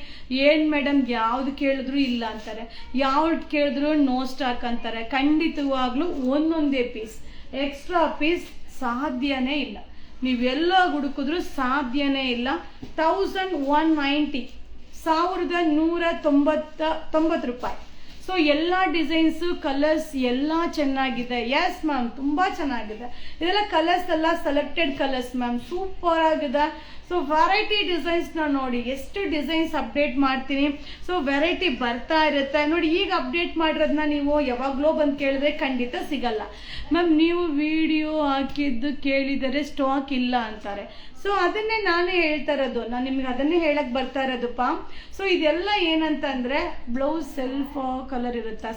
ಏನ್ ಮೇಡಮ್ ಯಾವ್ದು ಕೇಳಿದ್ರು ಇಲ್ಲ ಅಂತಾರೆ, ಯಾವ್ದು ಕೇಳಿದ್ರು ನೋ ಸ್ಟಾಕ್ ಅಂತಾರೆ. ಖಂಡಿತವಾಗ್ಲೂ ಒಂದೊಂದೇ ಪೀಸ್, ಎಕ್ಸ್ಟ್ರಾ ಪೀಸ್ ಸಾಧ್ಯನೇ ಇಲ್ಲ. ನೀವೆಲ್ಲ ಹುಡುಕಿದ್ರು ಸಾಧ್ಯನೇ ಇಲ್ಲ. 1190, 1190 ರೂಪಾಯಿ. ಸೊ ಎಲ್ಲ ಡಿಸೈನ್ಸು, ಕಲರ್ಸ್ ಎಲ್ಲ ಚೆನ್ನಾಗಿದೆ. ಎಸ್ ಮ್ಯಾಮ್, ತುಂಬಾ ಚೆನ್ನಾಗಿದೆ. ಇದೆಲ್ಲ ಕಲರ್ಸ್ ಎಲ್ಲ ಸೆಲೆಕ್ಟೆಡ್ ಕಲರ್ಸ್ ಮ್ಯಾಮ್, ಸೂಪರ್ ಆಗಿದೆ. ಸೊ ವೆರೈಟಿ ಡಿಸೈನ್ಸ್ನ ನೋಡಿ, ಎಷ್ಟು ಡಿಸೈನ್ಸ್ ಅಪ್ಡೇಟ್ ಮಾಡ್ತೀನಿ. ಸೊ ವೆರೈಟಿ ಬರ್ತಾ ಇರುತ್ತೆ ನೋಡಿ. ಈಗ ಅಪ್ಡೇಟ್ ಮಾಡಿರೋದನ್ನ ನೀವು ಯಾವಾಗಲೋ ಬಂದು ಕೇಳಿದ್ರೆ ಖಂಡಿತ ಸಿಗಲ್ಲ ಮ್ಯಾಮ್. ನೀವು ವಿಡಿಯೋ ಹಾಕಿದ್ದು ಕೇಳಿದರೆ ಸ್ಟಾಕ್ ಇಲ್ಲ ಅಂತಾರೆ. ಸೊ ಅದನ್ನೇ ನಾನೇ ಹೇಳ್ತಾ ಇರೋದು, ನಾನು ನಿಮ್ಗೆ ಅದನ್ನೇ ಹೇಳಕ್ ಬರ್ತಾ ಇರೋದಪ್ಪ. ಸೊ ಇದೆಲ್ಲ ಏನಂತಂದ್ರೆ ಬ್ಲೌಸ್ ಸೆಲ್ಫ್ ಕಲರ್ ಇರುತ್ತೆ,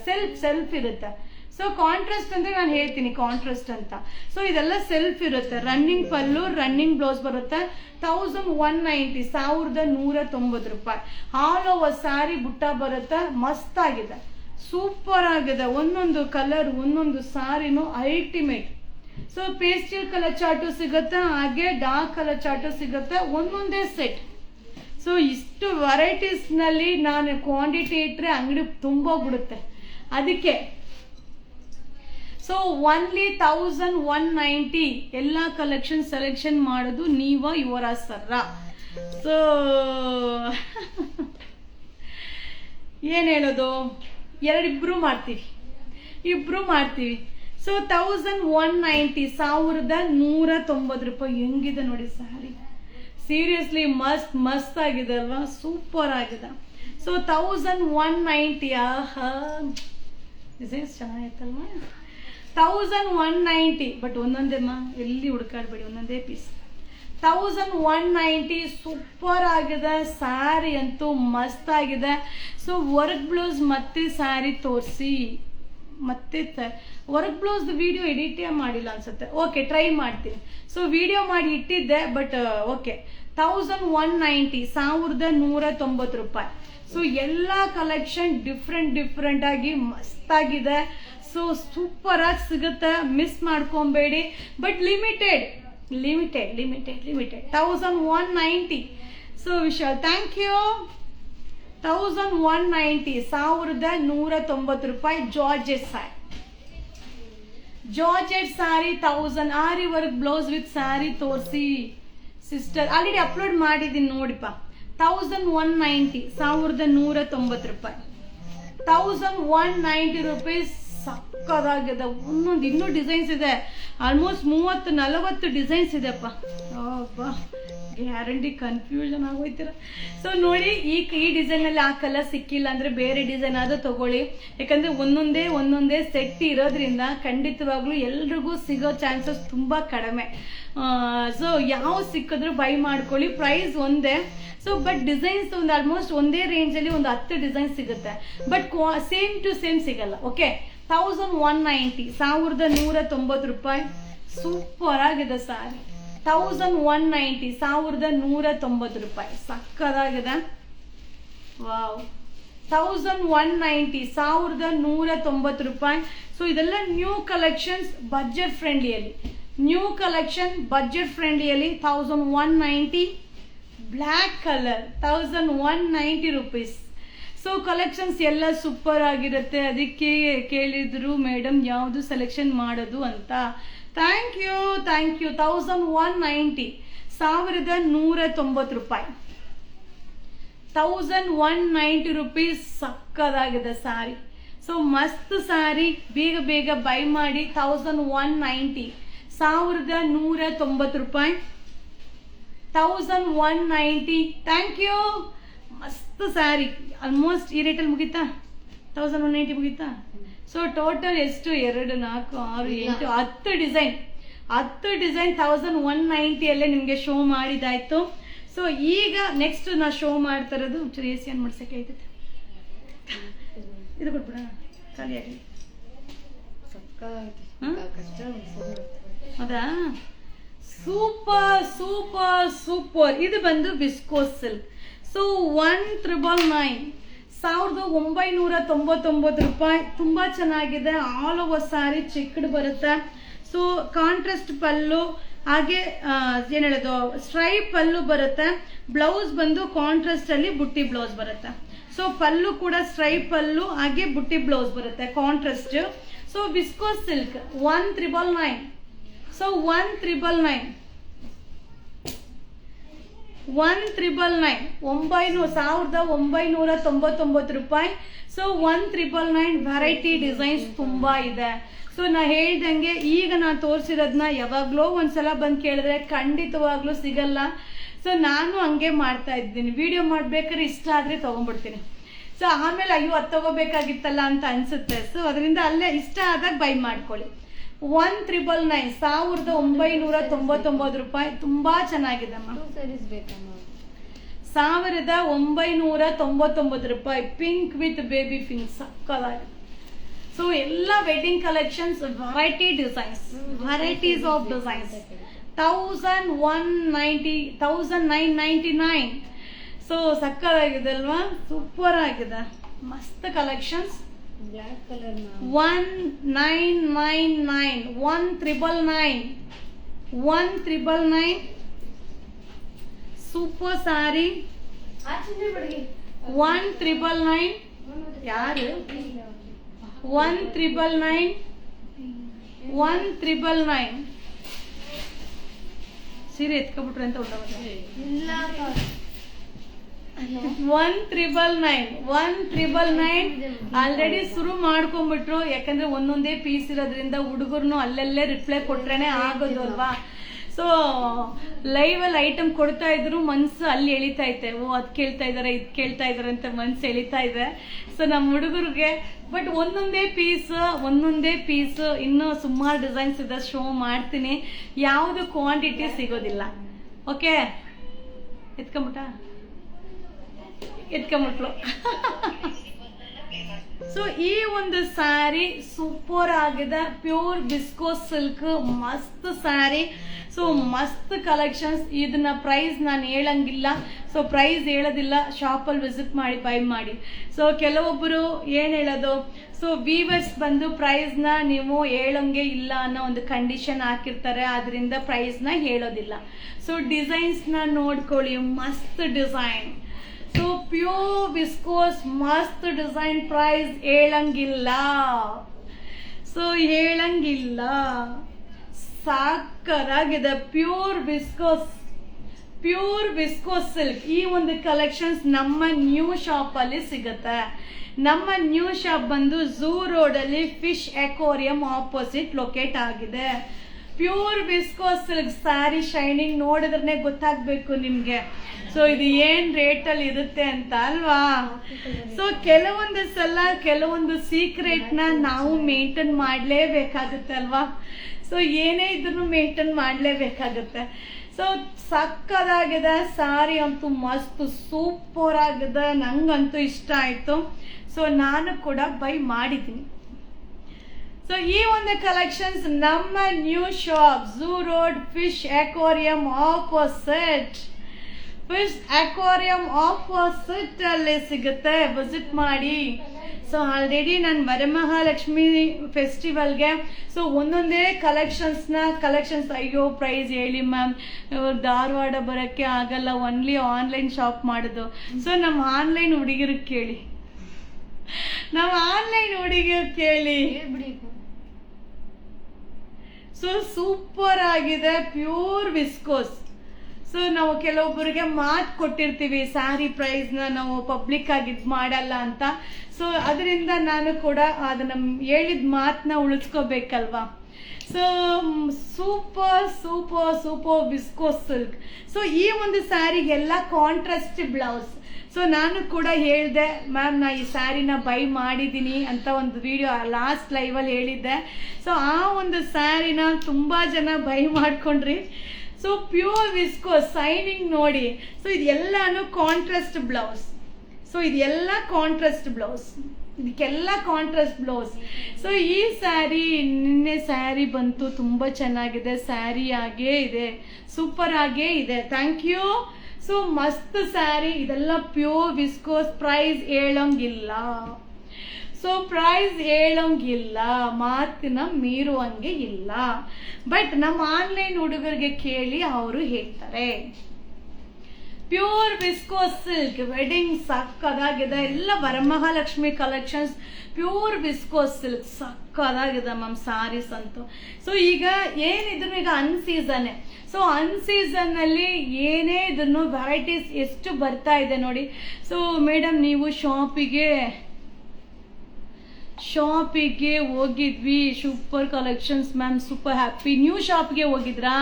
ಸೆಲ್ಫ್ ಇರುತ್ತೆ. ಸೊ ಕಾಂಟ್ರಾಸ್ಟ್ ಅಂದ್ರೆ ನಾನು ಹೇಳ್ತೀನಿ ಕಾಂಟ್ರಾಸ್ಟ್ ಅಂತ. ಸೊ ಇದೆಲ್ಲ ಸೆಲ್ಫ್ ಇರುತ್ತೆ. ರನ್ನಿಂಗ್ ಪಲ್ಲು, ರನ್ನಿಂಗ್ ಬ್ಲೌಸ್ ಬರುತ್ತೆ. 1190, 1190 ರೂಪಾಯಿ. ಆಲ್ ಓವರ್ ಸ್ಯಾರಿ ಬುಟ್ಟ ಬರುತ್ತೆ. ಮಸ್ತ್ ಆಗಿದೆ, ಸೂಪರ್ ಆಗಿದೆ. ಒಂದೊಂದು ಕಲರ್, ಒಂದೊಂದು ಸ್ಯಾರಿನೂ ultimate. So pastel colour chart ಸಿಗುತ್ತೆ, ಹಾಗೆ ಡಾರ್ಕ್ ಕಲರ್ ಚಾರ್ಟು ಸಿಗುತ್ತೆ. ಒಂದೊಂದೇ ಸೆಟ್. ಸೊ ಇಷ್ಟು ವೆರೈಟೀಸ್ ನಲ್ಲಿ ನಾನು ಕ್ವಾಂಟಿಟಿ ಇಟ್ಟರೆ ಅಂಗಡಿ ತುಂಬೋಗ್ಬಿಡುತ್ತೆ. ಅದಕ್ಕೆ ಸೊ ಓನ್ಲಿ 1190 ಎಲ್ಲ ಕಲೆಕ್ಷನ್ ಸೆಲೆಕ್ಷನ್ ಮಾಡೋದು ನೀವ ಇವರ ಸರ್ರ. ಸೊ ಏನ್ ಹೇಳೋದು, ಇಬ್ರು ಮಾಡ್ತೀವಿ. ಸೊ 1190, 1190 ರೂಪಾಯಿ. ಹೆಂಗಿದೆ ನೋಡಿ ಸ್ಯಾರಿ, ಸೀರಿಯಸ್ಲಿ ಮಸ್ತ್ ಆಗಿದೆ ಅಲ್ವಾ, ಸೂಪರ್ ಆಗಿದೆ. ಸೊ 1190. ಆಹಾ, ಡಿಸೈನ್ಸ್ ಚೆನ್ನಾಗಿತ್ತಲ್ವಾ. 1190, ಬಟ್ ಒಂದೊಂದೇ ಎಲ್ಲಿ ಹುಡುಕಾಡ್ಬೇಡಿ, ಒಂದೊಂದೇ ಪೀಸ್. 1190 ಸೂಪರ್ ಆಗಿದೆ. ಸ್ಯಾರಿ ಅಂತೂ ಮಸ್ತ್ ಆಗಿದೆ. ಸೊ ವರ್ಕ್ ಬ್ಲೌಸ್ ಮತ್ತೆ ಸ್ಯಾರಿ ತೋರಿಸಿ, ಮತ್ತೆ ವರ್ಕ್ ಬ್ಲೌಸ್ ವಿಡಿಯೋ ಎಡಿಟೇ ಮಾಡಿಲ್ಲ ಅನ್ಸುತ್ತೆ. ಓಕೆ, ಟ್ರೈ ಮಾಡ್ತೀನಿ. ಸೊ ವಿಡಿಯೋ ಮಾಡಿ ಇಟ್ಟಿದ್ದೆ, ಬಟ್ ಓಕೆ. 1190, 1190 ರೂಪಾಯಿ. ಸೊ ಎಲ್ಲ ಕಲೆಕ್ಷನ್ ಡಿಫ್ರೆಂಟ್ ಆಗಿ ಮಸ್ತಾಗಿದೆ. ಸೊ ಸೂಪರ್ ಆಗಿ ಸಿಗುತ್ತೆ, ಮಿಸ್ ಮಾಡ್ಕೊಬೇಡಿ. But limited 1190. So Vishal, thank you. 1190, 1190 ರೂಪಾಯಿ. Georgette sari 1000. Aari work blouse with sari ತೋರಿಸಿ ಸಿಸ್ಟರ್. ಆಲ್ರೆಡಿ ಅಪ್ಲೋಡ್ ಮಾಡಿದ್ದೀನಿ ನೋಡಿಪ್ಪ. 1190, 1190 ರೂಪಾಯಿ. 1190 rupees. ಸಕ್ಕದಾಗಿದೆ. ಒಂದೊಂದು ಇನ್ನೂ ಡಿಸೈನ್ಸ್ ಇದೆ. ಆಲ್ಮೋಸ್ಟ್ 30-40 ಡಿಸೈನ್ಸ್ ಇದೆಪ್ಪ. ಗ್ಯಾರಂಟಿ ಕನ್ಫ್ಯೂಷನ್ ಆಗೋಯ್ತೀರ. ಸೊ ನೋಡಿ, ಈ ಡಿಸೈನ್ ಅಲ್ಲಿ ಆ ಕಲರ್ ಸಿಕ್ಕಿಲ್ಲ ಅಂದ್ರೆ ಬೇರೆ ಡಿಸೈನ್ ಆದ್ರೂ ತಗೊಳ್ಳಿ. ಯಾಕಂದ್ರೆ ಒಂದೊಂದೇ ಸೆಟ್ ಇರೋದ್ರಿಂದ ಖಂಡಿತವಾಗ್ಲೂ ಎಲ್ರಿಗೂ ಸಿಗೋ ಚಾನ್ಸಸ್ ತುಂಬಾ ಕಡಿಮೆ. ಸೊ ಯಾವ ಸಿಕ್ಕಿದ್ರು ಬೈ ಮಾಡ್ಕೊಳ್ಳಿ, ಪ್ರೈಸ್ ಒಂದೇ. ಸೊ ಬಟ್ ಡಿಸೈನ್ಸ್ ಒಂದು ಆಲ್ಮೋಸ್ಟ್ ಒಂದೇ ರೇಂಜ್ ಅಲ್ಲಿ ಒಂದು 10 ಡಿಸೈನ್ ಸಿಗುತ್ತೆ, ಬಟ್ ಸೇಮ್ ಟು ಸೇಮ್ ಸಿಗಲ್ಲ. ಓಕೆ, 1190, 1190 ರೂಪಾಯಿ. ಸೂಪರ್ ಆಗಿದೆ ಸಾರಿ. 1190, 1190 ರೂಪಾಯಿ. ಸಕ್ಕದಾಗಿದೆ. ವಾವ್. 1190, 1190 ರೂಪಾಯಿ. ಸೊ ಇದೆಲ್ಲ ನ್ಯೂ ಕಲೆಕ್ಷನ್ಸ್, ಬಜೆಟ್ ಫ್ರೆಂಡ್ಲಿಯಲ್ಲಿ. 1190. Black colour 1190 rupees. So collections ಎಲ್ಲ ಸೂಪರ್ ಆಗಿರುತ್ತೆ. ಅದಕ್ಕೆ ಕೇಳಿದ್ರು ಮೇಡಮ್ ಯಾವುದು ಸೆಲೆಕ್ಷನ್ ಮಾಡೋದು ಅಂತ. Thank you. 1190, 1190 ರೂಪಾಯಿ. 1190 rupees. ಸಕ್ಕದಾಗಿದೆ ಸಾರಿ. ಸೊ ಮಸ್ತ್ ಸಾರಿ, ಬೇಗ ಬೈ ಮಾಡಿ. 1190, 1190 ರೂಪಾಯಿ, 1190. Thank you. ಮಸ್ತ್ ಸ್ಯಾರಿ. ಆಲ್ಮೋಸ್ಟ್ ಈ ರೇಟಲ್ಲಿ ಮುಗೀತಾ? 1190 ಮುಗೀತಾ? ಸೊ ಟೋಟಲ್ ಎಷ್ಟು? 2, 4, 6, 8, 10 ಡಿಸೈನ್. 1190 ನಿಮಗೆ ಶೋ ಮಾಡಿದಾಯ್ತು. ಸೊ ಈಗ ನೆಕ್ಸ್ಟ್ ನಾ ಶೋ ಮಾಡ್ತಾ ಇರೋದು ಒಂಚೂರು AC ಆನ್ ಮಾಡ್ಸಕ್ಕೆ ಆಯ್ತೈತೆ. ಇದು ಕೊಟ್ಬಿಡ ಖಾಲಿ ಆಗಲಿ. ಹೌದಾ? Super super super. ಇದು ಬಂದು ವಿಸ್ಕೋಸ್ ಸಿಲ್ಕ್. ಸೊ 1999, 1999 ರೂಪಾಯಿ. ತುಂಬ ಚೆನ್ನಾಗಿದೆ. ಆಲ್ ಓವರ್ ಸ್ಯಾರಿ ಚಿಕ್ಕದು ಬರುತ್ತೆ. ಸೊ ಕಾಂಟ್ರಾಸ್ಟ್ ಪಲ್ಲು, ಹಾಗೆ ಏನು ಹೇಳೋದು, ಸ್ಟ್ರೈಪ್ ಪಲ್ಲು ಬರುತ್ತೆ. ಬ್ಲೌಸ್ ಬಂದು ಕಾಂಟ್ರಾಸ್ಟ್ ಅಲ್ಲಿ ಬುಟ್ಟಿ ಬ್ಲೌಸ್ ಬರುತ್ತೆ. ಸೊ ಪಲ್ಲು ಕೂಡ ಸ್ಟ್ರೈಪ್ ಪಲ್ಲು, ಹಾಗೆ ಬುಟ್ಟಿ ಬ್ಲೌಸ್ ಬರುತ್ತೆ contrast. So viscose silk 1999. So 1999, 1999 ರೂಪಾಯಿ. ಸೊ 1999 ವೆರೈಟಿ ಡಿಸೈನ್ಸ್ ತುಂಬಾ ಇದೆ. ಸೊ ನಾ ಹೇಳ್ದಂಗೆ ಈಗ ನಾನು ತೋರಿಸಿರೋದನ್ನ ಯಾವಾಗ್ಲೋ ಒಂದ್ಸಲ ಬಂದು ಕೇಳಿದ್ರೆ ಖಂಡಿತವಾಗ್ಲೂ ಸಿಗಲ್ಲ. ಸೊ ನಾನು ಹಂಗೆ ಮಾಡ್ತಾ ಇದ್ದೀನಿ. ವಿಡಿಯೋ ಮಾಡ್ಬೇಕಾದ್ರೆ ಇಷ್ಟ ಆದ್ರೆ ತಗೊಂಡ್ಬಿಡ್ತೀನಿ. ಸೊ ಆಮೇಲೆ ಅಯ್ಯೋ ಅದು ತಗೋಬೇಕಾಗಿತ್ತಲ್ಲ ಅಂತ ಅನ್ಸುತ್ತೆ. ಸೊ ಅದರಿಂದ ಅಲ್ಲೇ ಇಷ್ಟ ಆದಾಗ ಬೈ ಮಾಡ್ಕೊಳ್ಳಿ. 1999, 1999 ರೂಪಾಯಿ. ತುಂಬಾ ಚೆನ್ನಾಗಿದೆ ಅಮ್ಮ. 1999 ರೂಪಾಯಿ. ಪಿಂಕ್ ವಿತ್ ಬೇಬಿ ಪಿಂಕ್, ಸಕ್ಕದಾಗಿದೆ. ಸೊ ಎಲ್ಲ wedding collections, variety designs, varieties of designs. 1999. So ಸಕ್ಕದಾಗಿದೆ ಅಲ್ವಾ? ಸೂಪರ್ ಆಗಿದೆ, ಮಸ್ತ್ ಕಲೆಕ್ಷನ್ಸ್. 1999, 1999 ಸೂಪರ್ ಸ್ಯಾರಿ. 1999 ಯಾರು? 1999 ಸೀರೆ ಎತ್ಕೊಬಿಟ್ರೆ ಅಂತ ಹೊಟ್ಟೋಗುತ್ತೆ. 1999 ಆಲ್ರೆಡಿ ಶುರು ಮಾಡ್ಕೊಂಡ್ಬಿಟ್ರು. ಯಾಕಂದ್ರೆ ಒಂದೊಂದೇ ಪೀಸ್ ಇರೋದ್ರಿಂದ ಹುಡುಗರ್ನು ಅಲ್ಲಲ್ಲೇ ರಿಪ್ಲೈ ಕೊಟ್ರೇನೆ ಆಗೋದು ಅಲ್ವಾ. ಸೊ ಲೈವ್ ಅಲ್ಲಿ ಐಟಮ್ ಕೊಡ್ತಾ ಇದ್ರು, ಮನ್ಸು ಅಲ್ಲಿ ಎಳಿತಾ ಐತೆ. ಓ ಅದ್ ಕೇಳ್ತಾ ಇದಾರೆ, ಇದ್ ಕೇಳ್ತಾ ಇದಾರೆ ಅಂತ ಮನ್ಸು ಎಳಿತಾ ಇದೆ. ಸೊ ನಮ್ಮ ಹುಡುಗರಿಗೆ ಬಟ್ ಒಂದೊಂದೇ ಪೀಸ್ ಇನ್ನೂ ಸುಮಾರು ಡಿಸೈನ್ಸ್ ಇದೆ, ಶೋ ಮಾಡ್ತೀನಿ. ಯಾವುದು ಕ್ವಾಂಟಿಟಿ ಸಿಗೋದಿಲ್ಲ. ಓಕೆ, ಎತ್ಕೊಂಬಿಟ್ಲು. ಸೊ ಈ ಒಂದು ಸ್ಯಾರಿ ಸೂಪರ್ ಆಗಿದೆ. ಪ್ಯೂರ್ ವಿಸ್ಕೋಸ್ ಸಿಲ್ಕ್, ಮಸ್ತ್ ಸ್ಯಾರಿ. ಸೊ ಮಸ್ತ್ ಕಲೆಕ್ಷನ್ಸ್. ಇದನ್ನ ಪ್ರೈಸ್ ನಾನು ಹೇಳಂಗಿಲ್ಲ. ಸೊ ಪ್ರೈಸ್ ಹೇಳೋದಿಲ್ಲ, ಶಾಪಲ್ಲಿ ವಿಸಿಟ್ ಮಾಡಿ ಬೈ ಮಾಡಿ. ಸೊ ಕೆಲವೊಬ್ಬರು ಏನು ಹೇಳೋದು, ಸೊ ವೀವರ್ಸ್ ಬಂದು ಪ್ರೈಸ್ನ ನೀವು ಹೇಳಂಗೆ ಇಲ್ಲ ಅನ್ನೋ ಒಂದು ಕಂಡೀಷನ್ ಹಾಕಿರ್ತಾರೆ. ಅದರಿಂದ ಪ್ರೈಸ್ನ ಹೇಳೋದಿಲ್ಲ. ಸೊ ಡಿಸೈನ್ಸ್ನ ನೋಡ್ಕೊಳ್ಳಿ, ಮಸ್ತ್ ಡಿಸೈನ್. ಸೊ ಪ್ಯೂರ್ ವಿಸ್ಕೋಸ್, ಮಸ್ತ್ ಡಿಸೈನ್. ಪ್ರೈಸ್ ಹೇಳಂಗಿಲ್ಲ. ಸೊ ಹೇಳಂಗಿಲ್ಲ. ಸಾಕರಾಗಿದೆ. Pure viscose silk. ಈ ಒಂದು ಕಲೆಕ್ಷನ್ಸ್ ನಮ್ಮ ನ್ಯೂ ಶಾಪ್ ಅಲ್ಲಿ ಸಿಗುತ್ತೆ. ನಮ್ಮ ನ್ಯೂ ಶಾಪ್ ಬಂದು ಝೂ ರೋಡ್ ಅಲ್ಲಿ ಫಿಶ್ ಅಕ್ವೇರಿಯಂ ಆಪೋಸಿಟ್ ಲೊಕೇಟ್ ಆಗಿದೆ. Pure viscose silk sari shining ನೋಡಿದ್ರೆ ಗೊತ್ತಾಗ್ಬೇಕು ನಿಮ್ಗೆ. ಸೊ ಇದು ಏನ್ ರೇಟ್ ಅಲ್ಲಿ ಇರುತ್ತೆ ಅಂತ ಅಲ್ವಾ. ಸೊ ಕೆಲವೊಂದು ಸಲ ಕೆಲವೊಂದು ಸೀಕ್ರೆಟ್ ನ ನಾವು ಮೇಂಟೈನ್ ಮಾಡ್ಲೇಬೇಕಾಗುತ್ತೆ ಅಲ್ವಾ. ಸೊ ಏನೇ ಇದ್ರು ಮೇಂಟೈನ್ ಮಾಡ್ಲೇಬೇಕಾಗುತ್ತೆ. ಸೊ ಸಕ್ಕದಾಗಿದೆ ಸ್ಯಾರಿ ಅಂತೂ, ಮಸ್ತ್ ಸೂಪರ್ ಆಗಿದೆ. ನಂಗಂತೂ ಇಷ್ಟ ಆಯ್ತು. ಸೊ ನಾನು ಕೂಡ ಬೈ ಮಾಡಿದ್ದೀನಿ. ಸೊ ಈ ಒಂದು ಕಲೆಕ್ಷನ್ಸ್ ನಮ್ಮ new shop zoo road fish aquarium opposite ಅಲ್ಲಿ ಸಿಗುತ್ತೆ. ವಿಸಿಟ್ ಮಾಡಿ. ಸೊ ಆಲ್ರೆಡಿ ನಾನು ವರಮಹಾಲಕ್ಷ್ಮಿ ಫೆಸ್ಟಿವಲ್ಗೆ ಸೊ ಒಂದೊಂದೇ ಕಲೆಕ್ಷನ್ಸ್ ಅಯ್ಯೋ ಪ್ರೈಸ್ ಹೇಳಿ ಮ್ಯಾಮ್, ಧಾರವಾಡ ಬರೋಕ್ಕೆ ಆಗಲ್ಲ, ಓನ್ಲಿ ಆನ್ಲೈನ್ ಶಾಪ್ ಮಾಡೋದು. ಸೊ ನಮ್ಮ ಆನ್ಲೈನ್ ಹುಡುಗಿರಿಗೆ ಕೇಳಿ. ಸೊ ಸೂಪರ್ ಆಗಿದೆ. Pure viscose. ಸೊ ನಾವು ಕೆಲವೊಬ್ಬರಿಗೆ ಮಾತು ಕೊಟ್ಟಿರ್ತೀವಿ ಸ್ಯಾರಿ ಪ್ರೈಸ್ನ ನಾವು ಪಬ್ಲಿಕ್ ಆಗಿ ಇದು ಮಾಡಲ್ಲ ಅಂತ. ಸೊ ಅದರಿಂದ ನಾನು ಕೂಡ ಅದನ್ನ ಹೇಳಿದ ಮಾತನ್ನ ಉಳಿಸ್ಕೋಬೇಕಲ್ವಾ. So super super super viscose silk. So ಈ ಒಂದು ಸ್ಯಾರಿಗೆಲ್ಲ ಕಾಂಟ್ರಾಸ್ಟ್ ಬ್ಲೌಸ್. ಸೊ ನಾನು ಕೂಡ ಹೇಳಿದೆ ಮ್ಯಾಮ್ ನಾ ಈ ಸ್ಯಾರಿನ ಬೈ ಮಾಡಿದ್ದೀನಿ ಅಂತ ಒಂದು ವಿಡಿಯೋ ಲಾಸ್ಟ್ ಲೈವಲ್ಲಿ ಹೇಳಿದ್ದೆ. ಸೊ ಆ ಒಂದು ಸ್ಯಾರಿನ ತುಂಬ ಜನ ಬೈ ಮಾಡ್ಕೊಂಡ್ರಿ. ಸೊ ಪ್ಯೂರ್ ವಿಸ್ಕೋಸ್ ಸೈನಿಂಗ್ ನೋಡಿ. ಸೊ ಇದೆಲ್ಲಾನು ಕಾಂಟ್ರಾಸ್ಟ್ ಬ್ಲೌಸ್. ಸೊ ಇದೆಲ್ಲ ಕಾಂಟ್ರಾಸ್ಟ್ ಬ್ಲೌಸ್, ಇದಕ್ಕೆಲ್ಲ ಕಾಂಟ್ರಾಸ್ಟ್ ಬ್ಲೌಸ್. ಸೊ ಈ ಸ್ಯಾರಿ ನಿನ್ನೆ ಸ್ಯಾರಿ ಬಂತು, ತುಂಬ ಚೆನ್ನಾಗಿದೆ ಸ್ಯಾರಿ, ಆಗೇ ಇದೆ, ಸೂಪರ್ ಆಗೇ ಇದೆ. Thank you. ಸೊ ಮಸ್ತ್ ಸ್ಯಾರಿ, ಇದೆಲ್ಲ ಪ್ಯೂರ್ ವಿಸ್ಕೋಸ್. ಪ್ರೈಸ್ ಹೇಳೋಂಗಿಲ್ಲ, ಸೊ ಪ್ರೈಸ್ ಹೇಳೋಂಗಿಲ್ಲ, ಮಾತಿನ ಮೀರುವಂಗೆ ಇಲ್ಲ. ಬಟ್ ನಮ್ಮ ಆನ್ಲೈನ್ ಹುಡುಗರಿಗೆ ಕೇಳಿ ಅವರು ಹೇಳ್ತಾರೆ. ಪ್ಯೂರ್ ವಿಸ್ಕೋಸ್ ಸಿಲ್ಕ್ ವೆಡ್ಡಿಂಗ್ ಸಕ್ಕದಾಗಿದೆ. ಎಲ್ಲ Varamahalakshmi collections pure viscose silk ಸಕ್ಕದಾಗಿದೆ ಮ್ಯಾಮ್ ಸಾರೀಸ್ ಅಂತೂ. ಸೊ ಈಗ ಏನಿದ್ರು ಈಗ ಅನ್ಸೀಸನ್. ಸೊ ಅನ್ಸೀಸನ್ ಅಲ್ಲಿ ಏನೇ ಇದನ್ನು ವೆರೈಟೀಸ್ ಎಷ್ಟು ಬರ್ತಾ ಇದೆ ನೋಡಿ. ಸೊ ಮೇಡಮ್ ನೀವು ಶಾಪಿಗೆ ಹೋಗಿದ್ವಿ, super collections ma'am, super happy. New ಶಾಪ್ಗೆ ಹೋಗಿದ್ರಾ?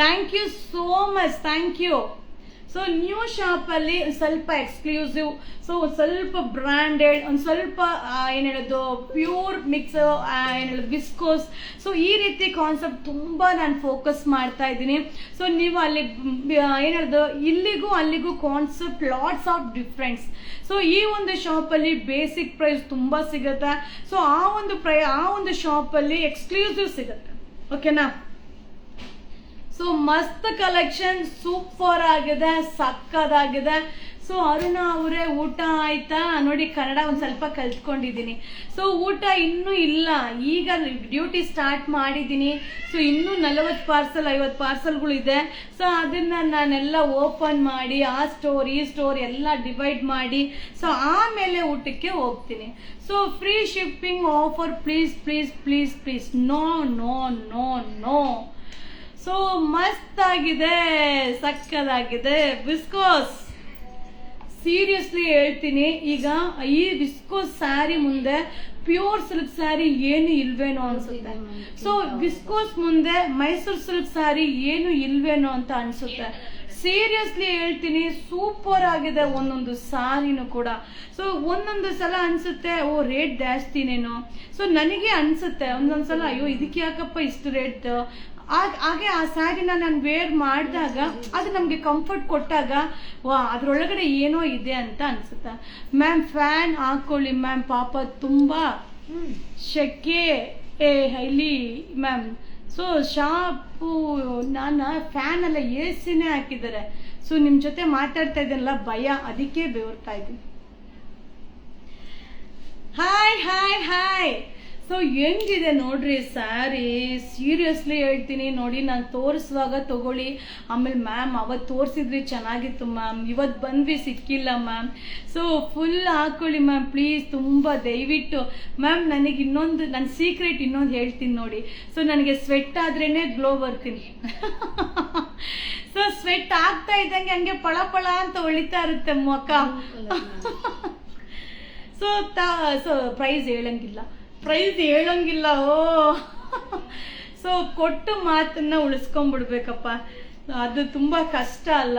Thank you so much, thank you. So new ಶಾಪಲ್ಲಿ ಸ್ವಲ್ಪ ಎಕ್ಸ್ಕ್ಲೂಸಿವ್, ಸೊ ಸ್ವಲ್ಪ ಬ್ರ್ಯಾಂಡೆಡ್, ಒಂದು ಸ್ವಲ್ಪ ಏನು ಹೇಳೋದು ಪ್ಯೂರ್ ಮಿಕ್ಸ್ ಏನು ಹೇಳೋದು ವಿಸ್ಕೋಸ್. ಸೊ ಈ ರೀತಿ ಕಾನ್ಸೆಪ್ಟ್ ತುಂಬ ನಾನು ಫೋಕಸ್ ಮಾಡ್ತಾ ಇದ್ದೀನಿ. ಸೊ ನೀವು ಅಲ್ಲಿ ಏನು ಹೇಳೋದು ಇಲ್ಲಿಗೂ ಅಲ್ಲಿಗೂ concept lots of difference. So ಈ ಒಂದು ಶಾಪಲ್ಲಿ ಬೇಸಿಕ್ ಪ್ರೈಸ್ ತುಂಬ ಸಿಗುತ್ತೆ. ಸೊ ಆ ಒಂದು ಶಾಪಲ್ಲಿ ಎಕ್ಸ್ಕ್ಲೂಸಿವ್ ಸಿಗುತ್ತೆ. ಓಕೆನಾ? ಸೊ ಮಸ್ತ್ ಕಲೆಕ್ಷನ್, ಸೂಪರ್ ಆಗಿದೆ, ಸಕ್ಕದಾಗಿದೆ. ಸೊ ಅರುಣಾ ಅವರೇ ಊಟ ಆಯ್ತಾ? ನೋಡಿ ಕನ್ನಡ ಒಂದು ಸ್ವಲ್ಪ ಕಲ್ತ್ಕೊಂಡಿದ್ದೀನಿ. ಸೊ ಊಟ ಇನ್ನೂ ಇಲ್ಲ, ಈಗ ಡ್ಯೂಟಿ ಸ್ಟಾರ್ಟ್ ಮಾಡಿದ್ದೀನಿ. ಸೊ ಇನ್ನೂ 40 ಪಾರ್ಸಲ್ 50 ಪಾರ್ಸಲ್ಗಳು ಇದೆ. ಸೊ ಅದನ್ನ ನಾನೆಲ್ಲ ಓಪನ್ ಮಾಡಿ ಆ ಸ್ಟೋರ್ ಈ ಸ್ಟೋರ್ ಎಲ್ಲ ಡಿವೈಡ್ ಮಾಡಿ ಸೊ ಆಮೇಲೆ ಊಟಕ್ಕೆ ಹೋಗ್ತೀನಿ. So free shipping offer please please please please. No no no no. So ಮಸ್ತ್ ಆಗಿದೆ, ಸಕ್ಕದಾಗಿದೆ ವಿಸ್ಕೋಸ್. ಸೀರಿಯಸ್ಲಿ ಹೇಳ್ತೀನಿ, ಈಗ ಈ ವಿಸ್ಕೋಸ್ ಸ್ಯಾರಿ ಮುಂದೆ ಪ್ಯೂರ್ ಸಿಲ್ಕ್ ಸ್ಯಾರಿ ಏನು ಇಲ್ವೇನೋ ಅನ್ಸುತ್ತೆ. ಸೊ ವಿಸ್ಕೋಸ್ ಮುಂದೆ ಮೈಸೂರು ಸಿಲ್ಕ್ ಸ್ಯಾರಿ ಏನು ಇಲ್ವೇನೋ ಅಂತ ಅನ್ಸುತ್ತೆ. ಸೀರಿಯಸ್ಲಿ ಹೇಳ್ತೀನಿ, ಸೂಪರ್ ಆಗಿದೆ ಒಂದೊಂದು ಸಾರಿನೂ ಕೂಡ. ಸೊ ಒಂದೊಂದು ಸಲ ಅನ್ಸುತ್ತೆ ಓ ರೇಟ್ ಜಾಸ್ತಿನೇನೋ. ಸೊ ನನಗೆ ಅನ್ಸುತ್ತೆ ಒಂದೊಂದ್ಸಲ ಅಯ್ಯೋ ಇದಕ್ಕೆ ಯಾಕಪ್ಪ ಇಷ್ಟು ರೇಟ್. ಹಾಗೆ ಆ ಸ್ಯಾರಿನ ನಾನು ವೇರ್ ಮಾಡಿದಾಗ ಅದು ನಮಗೆ ಕಂಫರ್ಟ್ ಕೊಟ್ಟಾಗ ವಾ ಅದ್ರೊಳಗಡೆ ಏನೋ ಇದೆ ಅಂತ ಅನ್ಸುತ್ತೆ. ಮ್ಯಾಮ್ ಫ್ಯಾನ್ ಹಾಕೊಳ್ಳಿ ಮ್ಯಾಮ್, ಪಾಪ ತುಂಬ ಶೆಕೆ ಇಲ್ಲಿ ಮ್ಯಾಮ್. ಸೊ ಶಾಪು ನಾನು ಫ್ಯಾನ್ ಎಲ್ಲ AC ಹಾಕಿದ್ದಾರೆ. ಸೊ ನಿಮ್ಮ ಜೊತೆ ಮಾತಾಡ್ತಾ ಇದ್ದೀನಲ್ಲ ಭಯ, ಅದಕ್ಕೆ ಬೆವರ್ತಾ ಇದ್ದೀನಿ. Hi hi hi. ಸೊ ಹೆಂಗಿದೆ ನೋಡ್ರಿ ಸ್ಯಾರಿ, ಸೀರಿಯಸ್ಲಿ ಹೇಳ್ತೀನಿ ನೋಡಿ. ನಾನು ತೋರಿಸುವಾಗ ತಗೊಳ್ಳಿ. ಆಮೇಲೆ ಮ್ಯಾಮ್ ಅವತ್ತು ತೋರಿಸಿದ್ರಿ ಚೆನ್ನಾಗಿತ್ತು ಮ್ಯಾಮ್, ಇವತ್ತು ಬಂದ್ವಿ ಸಿಕ್ಕಿಲ್ಲ ಮ್ಯಾಮ್. ಸೊ ಫುಲ್ ಹಾಕೊಳ್ಳಿ ಮ್ಯಾಮ್ ಪ್ಲೀಸ್, ತುಂಬ ದಯವಿಟ್ಟು ಮ್ಯಾಮ್. ನನಗೆ ನನ್ನ ಸೀಕ್ರೆಟ್ ಇನ್ನೊಂದು ಹೇಳ್ತೀನಿ ನೋಡಿ. ಸೊ ನನಗೆ ಸ್ವೆಟ್ ಆದ್ರೇನೆ ಗ್ಲೋ ಬರ್ತೀನಿ. ಸೊ ಸ್ವೆಟ್ ಆಗ್ತಾ ಇದ್ದಂಗೆ ಹಂಗೆ ಪಳ ಪಳ ಅಂತ ಹೊಳಿತಾ ಇರುತ್ತೆ ಮುಖ. ಸೊ ಪ್ರೈಸ್ ಹೇಳಂಗಿಲ್ಲ. ಓ ಸೊ ಕೊಟ್ಟು ಮಾತನ್ನ ಉಳಿಸ್ಕೊಂಡ್ಬಿಡ್ಬೇಕಪ್ಪ, ಅದು ತುಂಬಾ ಕಷ್ಟ ಅಲ್ಲ.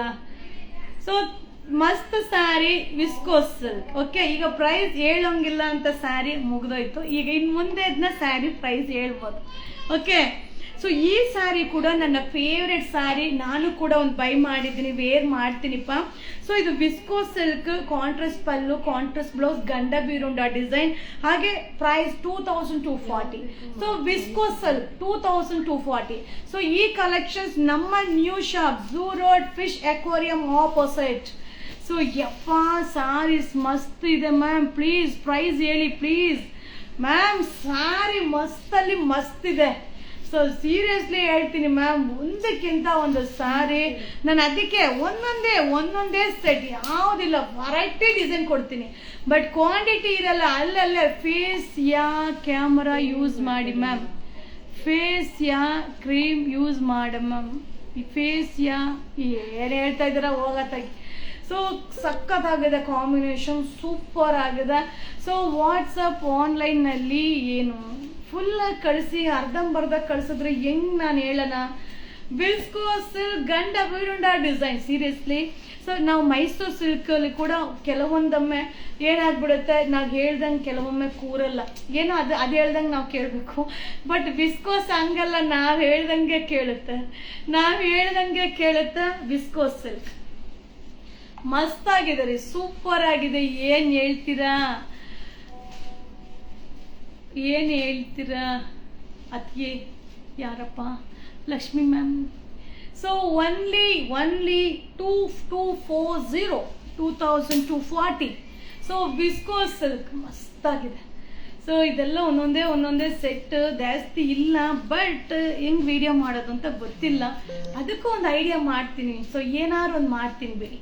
ಸೊ ಮಸ್ತ್ ಸ್ಯಾರಿ ವಿಸ್ಕೋಸ್ ಸಿಲ್ಕ್. ಓಕೆ, ಈಗ ಪ್ರೈಸ್ ಹೇಳಂಗಿಲ್ಲ ಅಂತ ಸ್ಯಾರಿ ಮುಗ್ದೋಯ್ತು. ಈಗ ಇನ್ ಮುಂದೆ ಇದನ್ನ ಸ್ಯಾರಿ ಪ್ರೈಸ್ ಹೇಳ್ಬೋದು. ಓಕೆ, ಸೊ ಈ ಸ್ಯಾರಿ ಕೂಡ ನನ್ನ ಫೇವ್ರೆಟ್ ಸ್ಯಾರಿ. ನಾನು ಕೂಡ ಒಂದು ಬೈ ಮಾಡಿದ್ದೀನಿ, ವೇರ್ ಮಾಡ್ತೀನಿಪ್ಪ. ಸೊ ಇದು viscose silk, contrast pallu, contrast blouse, Gandaberunda design, ಹಾಗೆ price 2240. So viscose silk 2240. So ಈ ಕಲೆಕ್ಷನ್ಸ್ ನಮ್ಮ new shop zoo road fish aquarium opposite. So ಯಪ್ಪ ಸಾರೀಸ್ ಮಸ್ತ್ ಇದೆ ಮ್ಯಾಮ್, ಪ್ಲೀಸ್ ಪ್ರೈಸ್ ಹೇಳಿ ಪ್ಲೀಸ್ ಮ್ಯಾಮ್. ಸ್ಯಾರಿ ಮಸ್ತಲ್ಲಿ ಮಸ್ತ್ ಇದೆ. ಸೊ ಸೀರಿಯಸ್ಲಿ ಹೇಳ್ತೀನಿ ಮ್ಯಾಮ್, ಒಂದಕ್ಕಿಂತ ಒಂದು ಸ್ಯಾರಿ. ನಾನು ಅದಕ್ಕೆ ಒಂದೊಂದೇ ಸೆಟ್ ಯಾವುದಿಲ್ಲ, ವೆರೈಟಿ ಡಿಸೈನ್ ಕೊಡ್ತೀನಿ. ಬಟ್ ಕ್ವಾಂಟಿಟಿ ಇರಲ್ಲ, ಅಲ್ಲಲ್ಲೇ ಫೇಸ್ ಯಾ ಕ್ಯಾಮರಾ ಯೂಸ್ ಮಾಡಿ ಮ್ಯಾಮ್, ಫೇಸ್ ಯಾ ಕ್ರೀಮ್ ಯೂಸ್ ಮಾಡ ಮ್ಯಾಮ್. ಈ ಫೇಸ್ಯ ಏನು ಹೇಳ್ತಾ ಇದ್ದೀರಾ ಹೋಗತ್ತಾಗಿ. ಸೊ ಸಖತ್ತಾಗಿದೆ ಕಾಂಬಿನೇಷನ್, ಸೂಪರ್ ಆಗಿದೆ. ಸೊ ವಾಟ್ಸಪ್ ಆನ್ಲೈನ್ನಲ್ಲಿ ಏನು ಫುಲ್ಲಾಗಿ ಕಳಿಸಿ ಅರ್ಧಂಬರ್ಧ ಕಳಿಸಿದ್ರೆ ಹೆಂಗೆ ನಾನು ಹೇಳೋಣ. ವಿಸ್ಕೋಸ್ ಗಂಡ ಬೀರುಂಡ ಡಿಸೈನ್ ಸೀರಿಯಸ್ಲಿ. ಸೊ ನಾವು ಮೈಸೂರು ಸಿಲ್ಕಲ್ಲಿ ಕೂಡ ಕೆಲವೊಂದೊಮ್ಮೆ ಏನಾಗ್ಬಿಡುತ್ತೆ, ನಾವು ಹೇಳ್ದಂಗೆ ಕೆಲವೊಮ್ಮೆ ಕೂರಲ್ಲ, ಏನೋ ಅದು ಹೇಳ್ದಂಗೆ ನಾವು ಕೇಳಬೇಕು. ಬಟ್ ವಿಸ್ಕೋಸ್ ಹಂಗಲ್ಲ, ನಾವು ಹೇಳ್ದಂಗೆ ಕೇಳುತ್ತೆ ವಿಸ್ಕೋಸ್ ಸಿಲ್ಕ್. ಮಸ್ತಾಗಿದೆ ರೀ, ಸೂಪರ್ ಆಗಿದೆ. ಏನು ಹೇಳ್ತೀರಾ ಅದಕ್ಕೆ ಯಾರಪ್ಪ, Lakshmi ma'am. So only 2240. So viscose silk ಮಸ್ತಾಗಿದೆ. ಸೊ ಇದೆಲ್ಲ ಒಂದೊಂದೇ ಸೆಟ್ ಜಾಸ್ತಿ ಇಲ್ಲ, ಬಟ್ ಹೆಂಗ್ ವಿಡಿಯೋ ಮಾಡೋದು ಅಂತ ಗೊತ್ತಿಲ್ಲ. ಅದಕ್ಕೂ ಒಂದು ಐಡಿಯಾ ಮಾಡ್ತೀನಿ. ಸೊ ಏನಾದ್ರು ಒಂದು ಮಾಡ್ತೀನಿ ಬಿಡಿ,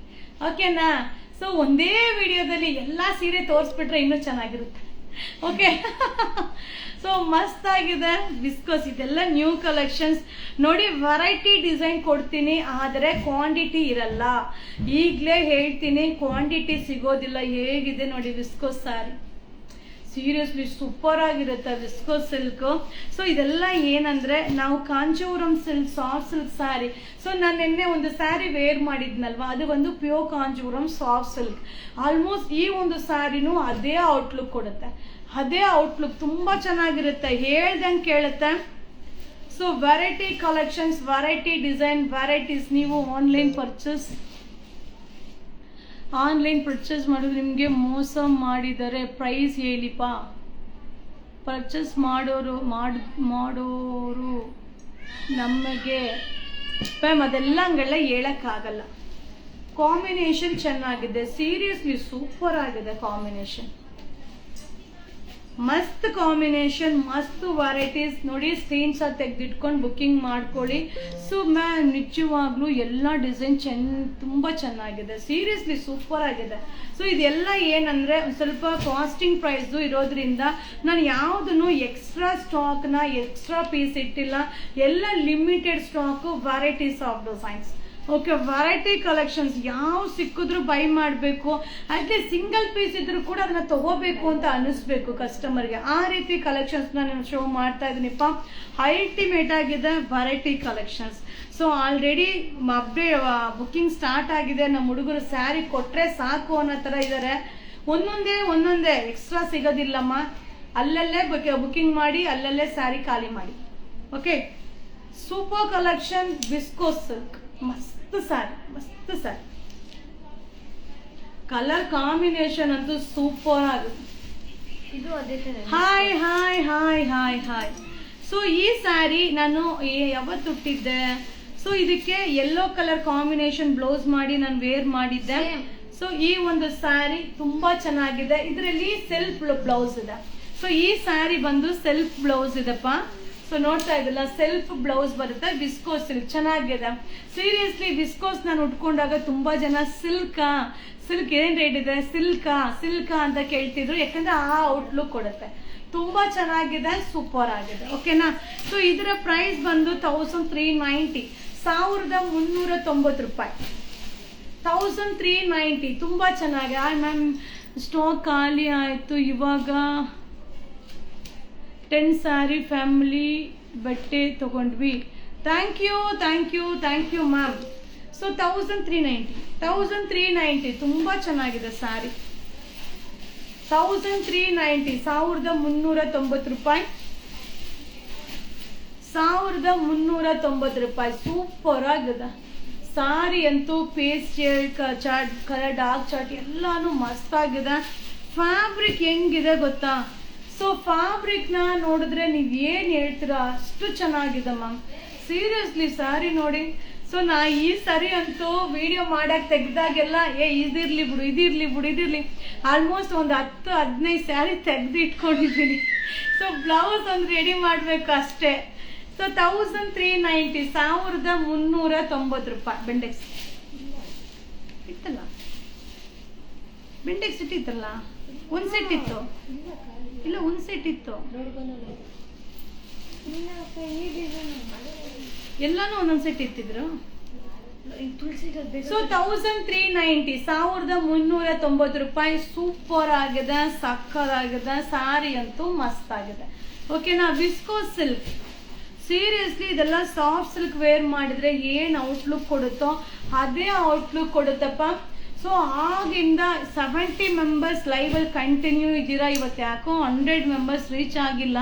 ಓಕೆನಾ. ಸೊ ಒಂದೇ ವಿಡಿಯೋದಲ್ಲಿ ಎಲ್ಲ ಸೀರೆ ತೋರಿಸ್ಬಿಟ್ರೆ ಇನ್ನೂ ಚೆನ್ನಾಗಿರುತ್ತೆ. ಓಕೆ. ಸೊ ಮಸ್ತ್ ಆಗಿದೆ ವಿಸ್ಕೋಸ್. ಇದೆಲ್ಲ ನ್ಯೂ ಕಲೆಕ್ಷನ್ಸ್ ನೋಡಿ. ವೆರೈಟಿ ಡಿಸೈನ್ ಕೊಡ್ತೀನಿ, ಆದರೆ ಕ್ವಾಂಟಿಟಿ ಇರಲ್ಲ. ಈಗಲೇ ಹೇಳ್ತೀನಿ, ಕ್ವಾಂಟಿಟಿ ಸಿಗೋದಿಲ್ಲ. ಹೇಗಿದೆ ನೋಡಿ ವಿಸ್ಕೋಸ್ ಸ್ಯಾರಿ, ಸೀರಿಯಸ್ಲಿ ಸೂಪರ್ ಆಗಿರುತ್ತೆ ವಿಸ್ಕೋಸ್ ಸಿಲ್ಕ್. ಸೊ ಇದೆಲ್ಲ ಏನಂದ್ರೆ ನಾವು Kanchipuram silk soft silk sari. So ನಾನು ನಿನ್ನೆ ಒಂದು ಸ್ಯಾರಿ ವೇರ್ ಮಾಡಿದ್ನಲ್ವಾ, ಅದು ಒಂದು pure Kanchipuram soft silk. Almost ಈ ಒಂದು ಸ್ಯಾರಿನೂ ಅದೇ ಔಟ್ಲುಕ್ ಕೊಡುತ್ತೆ, ಅದೇ ಔಟ್ಲುಕ್ ತುಂಬಾ ಚೆನ್ನಾಗಿರುತ್ತೆ, ಹೇಳ್ದಂಗೆ ಕೇಳುತ್ತೆ. So variety collections, variety design, varieties. ನೀವು ಆನ್ಲೈನ್ ಪರ್ಚೇಸ್ ಮಾಡಿದ್ರೆ ನಿಮಗೆ ಮೋಸ ಮಾಡಿದರೆ ಪ್ರೈಸ್ ಹೇಳಿಪ್ಪ. ಪರ್ಚೇಸ್ ಮಾಡೋರು ನಮಗೆ ಮ್ಯಾಮ್ ಅದೆಲ್ಲ ಹಂಗೆಲ್ಲ ಹೇಳಕ್ಕಾಗಲ್ಲ. ಕಾಂಬಿನೇಷನ್ ಚೆನ್ನಾಗಿದೆ, ಸೀರಿಯಸ್ಲಿ ಸೂಪರ್ ಆಗಿದೆ ಕಾಂಬಿನೇಷನ್. ಮಸ್ತ್ ಕಾಂಬಿನೇಷನ್, ಮಸ್ತ್ ವೆರೈಟೀಸ್ ನೋಡಿ. ಸ್ಕ್ರೀನ್ ಶಾಟ್ ತೆಗೆದಿಟ್ಕೊಂಡು ಬುಕ್ಕಿಂಗ್ ಮಾಡ್ಕೊಳ್ಳಿ. ಸೊ ಮ್ಯಾಮ್ ನಿಜವಾಗ್ಲೂ ಎಲ್ಲ ಡಿಸೈನ್ ತುಂಬ ಚೆನ್ನಾಗಿದೆ, ಸೀರಿಯಸ್ಲಿ ಸೂಪರ್ ಆಗಿದೆ. ಸೊ ಇದೆಲ್ಲ ಏನಂದರೆ ಸ್ವಲ್ಪ ಕಾಸ್ಟಿಂಗ್ ಪ್ರೈಸು ಇರೋದ್ರಿಂದ ನಾನು ಯಾವುದನ್ನು ಎಕ್ಸ್ಟ್ರಾ ಪೀಸ್ ಇಟ್ಟಿಲ್ಲ. ಎಲ್ಲ limited stock, varieties of designs. Okay, variety collections ಯಾವ ಸಿಕ್ಕಿದ್ರು ಬೈ ಮಾಡಬೇಕು. ಅಟ್ಲೀಸ್ಟ್ ಸಿಂಗಲ್ ಪೀಸ್ ಇದ್ರೂ ಕೂಡ ಅದನ್ನ ತಗೋಬೇಕು ಅಂತ ಅನಿಸ್ಬೇಕು ಕಸ್ಟಮರ್ಗೆ. ಆ ರೀತಿ ಕಲೆಕ್ಷನ್ಸ್ ನಾನು ಶೋ ಮಾಡ್ತಾ ಇದ್ದೀನಿಪ್ಪ. ಅಲ್ಟಿಮೇಟ್ ಆಗಿದೆ variety collections. So already booking start ಆಗಿದೆ. ನಮ್ಮ ಹುಡುಗರು ಸ್ಯಾರಿ ಕೊಟ್ರೆ ಸಾಕು ಅನ್ನೋ ಥರ ಇದ್ದಾರೆ. ಒಂದೊಂದೇ ಎಕ್ಸ್ಟ್ರಾ ಸಿಗೋದಿಲ್ಲಮ್ಮ. ಅಲ್ಲಲ್ಲೇ ಬುಕ್ಕಿಂಗ್ ಮಾಡಿ, ಅಲ್ಲಲ್ಲೇ ಸ್ಯಾರಿ ಖಾಲಿ ಮಾಡಿ. Okay, super collection viscose silk. ಮಸ್ತ್ ಸ್ಯಾರಿ, ಕಲರ್ ಕಾಂಬಿನೇಷನ್ ಅಂತೂ ಸೂಪರ್ ಆಗುತ್ತೆ. ಇದು ಅದೇ ತರ. ಹಾಯ್. ಸೊ ಈ ಸ್ಯಾರಿ ನಾನು ಯಾವತ್ತು ಹುಟ್ಟಿದ್ದೆ. ಸೊ ಇದಕ್ಕೆ ಯೆಲ್ಲೋ ಕಲರ್ ಕಾಂಬಿನೇಷನ್ ಬ್ಲೌಸ್ ಮಾಡಿ ನಾನು ವೇರ್ ಮಾಡಿದ್ದೆ. ಸೊ ಈ ಒಂದು ಸ್ಯಾರಿ ತುಂಬಾ ಚೆನ್ನಾಗಿದೆ. ಇದರಲ್ಲಿ ಸೆಲ್ಫ್ ಬ್ಲೌಸ್ ಇದೆ. ಸೊ ಈ ಸ್ಯಾರಿ ಬಂದು ಸೆಲ್ಫ್ ಬ್ಲೌಸ್ ಇದೆಪ್ಪ. ಸೊ ನೋಡ್ತಾ ಇದ್ದಲ್ಲ, ಸೆಲ್ಫ್ ಬ್ಲೌಸ್ ಬರುತ್ತೆ. ವಿಸ್ಕೋಸ್ ಸಿಲ್ಕ್ ಚೆನ್ನಾಗಿದೆ. ಸೀರಿಯಸ್ಲಿ ವಿಸ್ಕೋಸ್ ನಾನು ಉಟ್ಕೊಂಡಾಗ ತುಂಬಾ ಜನ ಸಿಲ್ಕ್ ಏನ್ ರೇಟ್ ಇದೆ, ಸಿಲ್ಕ್ ಅಂತ ಕೇಳ್ತಿದ್ರು. ಯಾಕಂದ್ರೆ ಆ ಔಟ್ಲುಕ್ ಕೊಡುತ್ತೆ. ತುಂಬಾ ಚೆನ್ನಾಗಿದೆ, ಸೂಪರ್ ಆಗಿದೆ. ಓಕೆನಾ. ಸೊ ಇದರ ಪ್ರೈಸ್ ಬಂದು 1390, 1390 ರೂಪಾಯಿ. 1390 ತುಂಬಾ ಚೆನ್ನಾಗಿದೆ. ಮ್ಯಾಮ್ ಸ್ಟಾಕ್ ಖಾಲಿ ಆಯ್ತು, ಇವಾಗ 10 ಸ್ಯಾರಿ ಫ್ಯಾಮಿಲಿ ಬಟ್ಟೆ ತಗೊಂಡ್ವಿ. Thank you ma'am. ಸೊ 1390 ತುಂಬಾ ಚೆನ್ನಾಗಿದೆ ಸ್ಯಾರಿ. 1390, 1390 ರೂಪಾಯಿ. 1390 ರೂಪಾಯಿ. ಸೂಪರ್ ಆಗಿದೆ ಸಾರಿ ಅಂತೂ. Paste chart, colour dark chart ಎಲ್ಲಾನು ಮಸ್ತ್ ಆಗಿದೆ. ಫ್ಯಾಬ್ರಿಕ್ ಹೆಂಗಿದೆ ಗೊತ್ತಾ. ಸೊ ಫ್ಯಾಬ್ರಿಕ್ನ ನೋಡಿದ್ರೆ ನೀವು ಏನು ಹೇಳ್ತೀರಾ, ಅಷ್ಟು ಚೆನ್ನಾಗಿದೆ ಮ್ಯಾಮ್. ಸೀರಿಯಸ್ಲಿ ಸ್ಯಾರಿ ನೋಡಿ. ಸೊ ನಾ ಈ ಸರಿ ಅಂತೂ ವಿಡಿಯೋ ಮಾಡಕ್ಕೆ ತೆಗ್ದಾಗೆಲ್ಲ ಇದಿರ್ಲಿ ಬಿಡು ಆಲ್ಮೋಸ್ಟ್ ಒಂದು 10-15 ಸ್ಯಾರಿ ತೆಗ್ದು ಇಟ್ಕೊಂಡಿದ್ದೀನಿ. ಸೊ ಬ್ಲೌಸ್ ಒಂದು ರೆಡಿ ಮಾಡಬೇಕು ಅಷ್ಟೇ. ಸೊ 1390, 1390 ರೂಪಾಯಿ. ಬೆಂಡೆಕ್ಸ್ ಇಟ್ಟಿತ್ತಲ್ಲ, ಒಂದು ಸೆಟ್ ಇತ್ತು. ಇಲ್ಲ, ಒಂದು ಸೆಟ್ ಇತ್ತು. ಎಲ್ಲಾನು ಒಂದೊಂದ್ ಸೆಟ್ ಇತ್ತಿದ್ರು. ತುಳಸಿ ಸೊ 1390, 1390 ರೂಪಾಯಿ. ಸೂಪರ್ ಆಗಿದೆ, ಸಕ್ಕದಾಗಿದೆ. ಸಾರಿ ಅಂತೂ ಮಸ್ತ್ ಆಗಿದೆ. ಓಕೆನಾ. ವಿಸ್ಕೋಸ್ ಸಿಲ್ಕ್, ಸೀರಿಯಸ್ಲಿ ಇದೆಲ್ಲ ಸಾಫ್ಟ್ ಸಿಲ್ಕ್ ವೇರ್ ಮಾಡಿದ್ರೆ ಏನ್ ಔಟ್ಲುಕ್ ಕೊಡುತ್ತೋ ಅದೇ ಔಟ್ಲುಕ್ ಕೊಡುತ್ತಪ್ಪ. ಸೊ ಆಗಿಂದ 70 ಮೆಂಬರ್ಸ್ ಲೈವ್ ಅಲ್ಲಿ ಕಂಟಿನ್ಯೂ ಇದ್ದೀರಾ. ಇವತ್ತು ಯಾಕೋ 100 ಮೆಂಬರ್ಸ್ ರೀಚ್ ಆಗಿಲ್ಲ.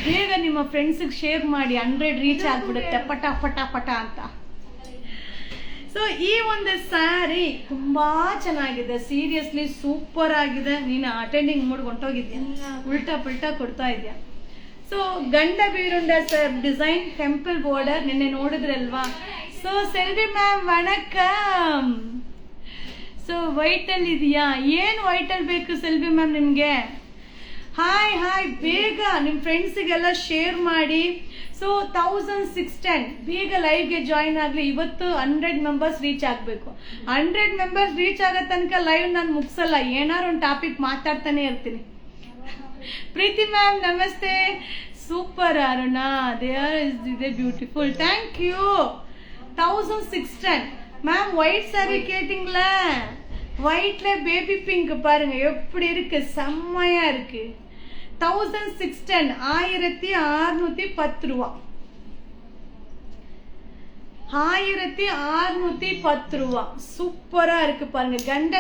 ಬೇಗ ನಿಮ್ಮ ಫ್ರೆಂಡ್ಸಿಗೆ ಶೇರ್ ಮಾಡಿ, 100 ರೀಚ್ ಆಗ್ಬಿಡುತ್ತೆ ಪಟ ಪಟ ಪಟ ಅಂತ. ಸೊ ಈ ಒಂದು ಸ್ಯಾರಿ ತುಂಬಾ ಚೆನ್ನಾಗಿದೆ, ಸೀರಿಯಸ್ಲಿ ಸೂಪರ್ ಆಗಿದೆ. ನೀನು ಅಟೆಂಡಿಂಗ್ ಮೂಡ್ ಹೊಂಟೋಗಿದ್ಯಾ, ಉಲ್ಟಾ ಪುಲ್ಟಾ ಕೊಡ್ತಾ ಇದೆಯಾ. So Gandabherunda sir design, temple border ನಿನ್ನೆ ನೋಡಿದ್ರಲ್ವಾ. ಸೊ ಸೆಲ್ವಿ ಮ್ಯಾಮ್ ವಣಕಂ. ಸೊ ವೈಟ್ ಅಲ್ಲಿ ಇದೆಯಾ, ಏನು ವೈಟ್ ಅಲ್ಲಿ ಬೇಕು ಸೆಲ್ವಿ ಮ್ಯಾಮ್ ನಿಮ್ಗೆ? ಹಾಯ್ ಹಾಯ್, ಬೇಗ ನಿಮ್ಮ ಫ್ರೆಂಡ್ಸಿಗೆಲ್ಲ ಶೇರ್ ಮಾಡಿ. ಸೊ 1610 ಬೇಗ ಲೈವ್ಗೆ ಜಾಯಿನ್ ಆಗಲಿ. ಇವತ್ತು 100 ಮೆಂಬರ್ಸ್ ರೀಚ್ ಆಗಬೇಕು. 100 ಮೆಂಬರ್ಸ್ ರೀಚ್ ಆಗೋ ತನಕ ಲೈವ್ ನಾನು ಮುಗಿಸಲ್ಲ, ಏನಾರು ಒಂದು ಟಾಪಿಕ್ ಮಾತಾಡ್ತಾನೆ ಇರ್ತೀನಿ. ಪ್ರೀತಿ ಮ್ಯಾಮ್ ನಮಸ್ತೆ. ಸೂಪರ್ ಅರುಣ, ಇದೆ beautiful, thank you. 1610 ma'am white sari கேட்டிங்கள, ஒயிட்ல பேபி பிங்க் பாருங்க எப்படி இருக்கு, செம்மையா இருக்கு. 1610, 1610 ரூபா. 1610 ரூபா. சூப்பரா இருக்கு பாருங்க. ಗಂಡ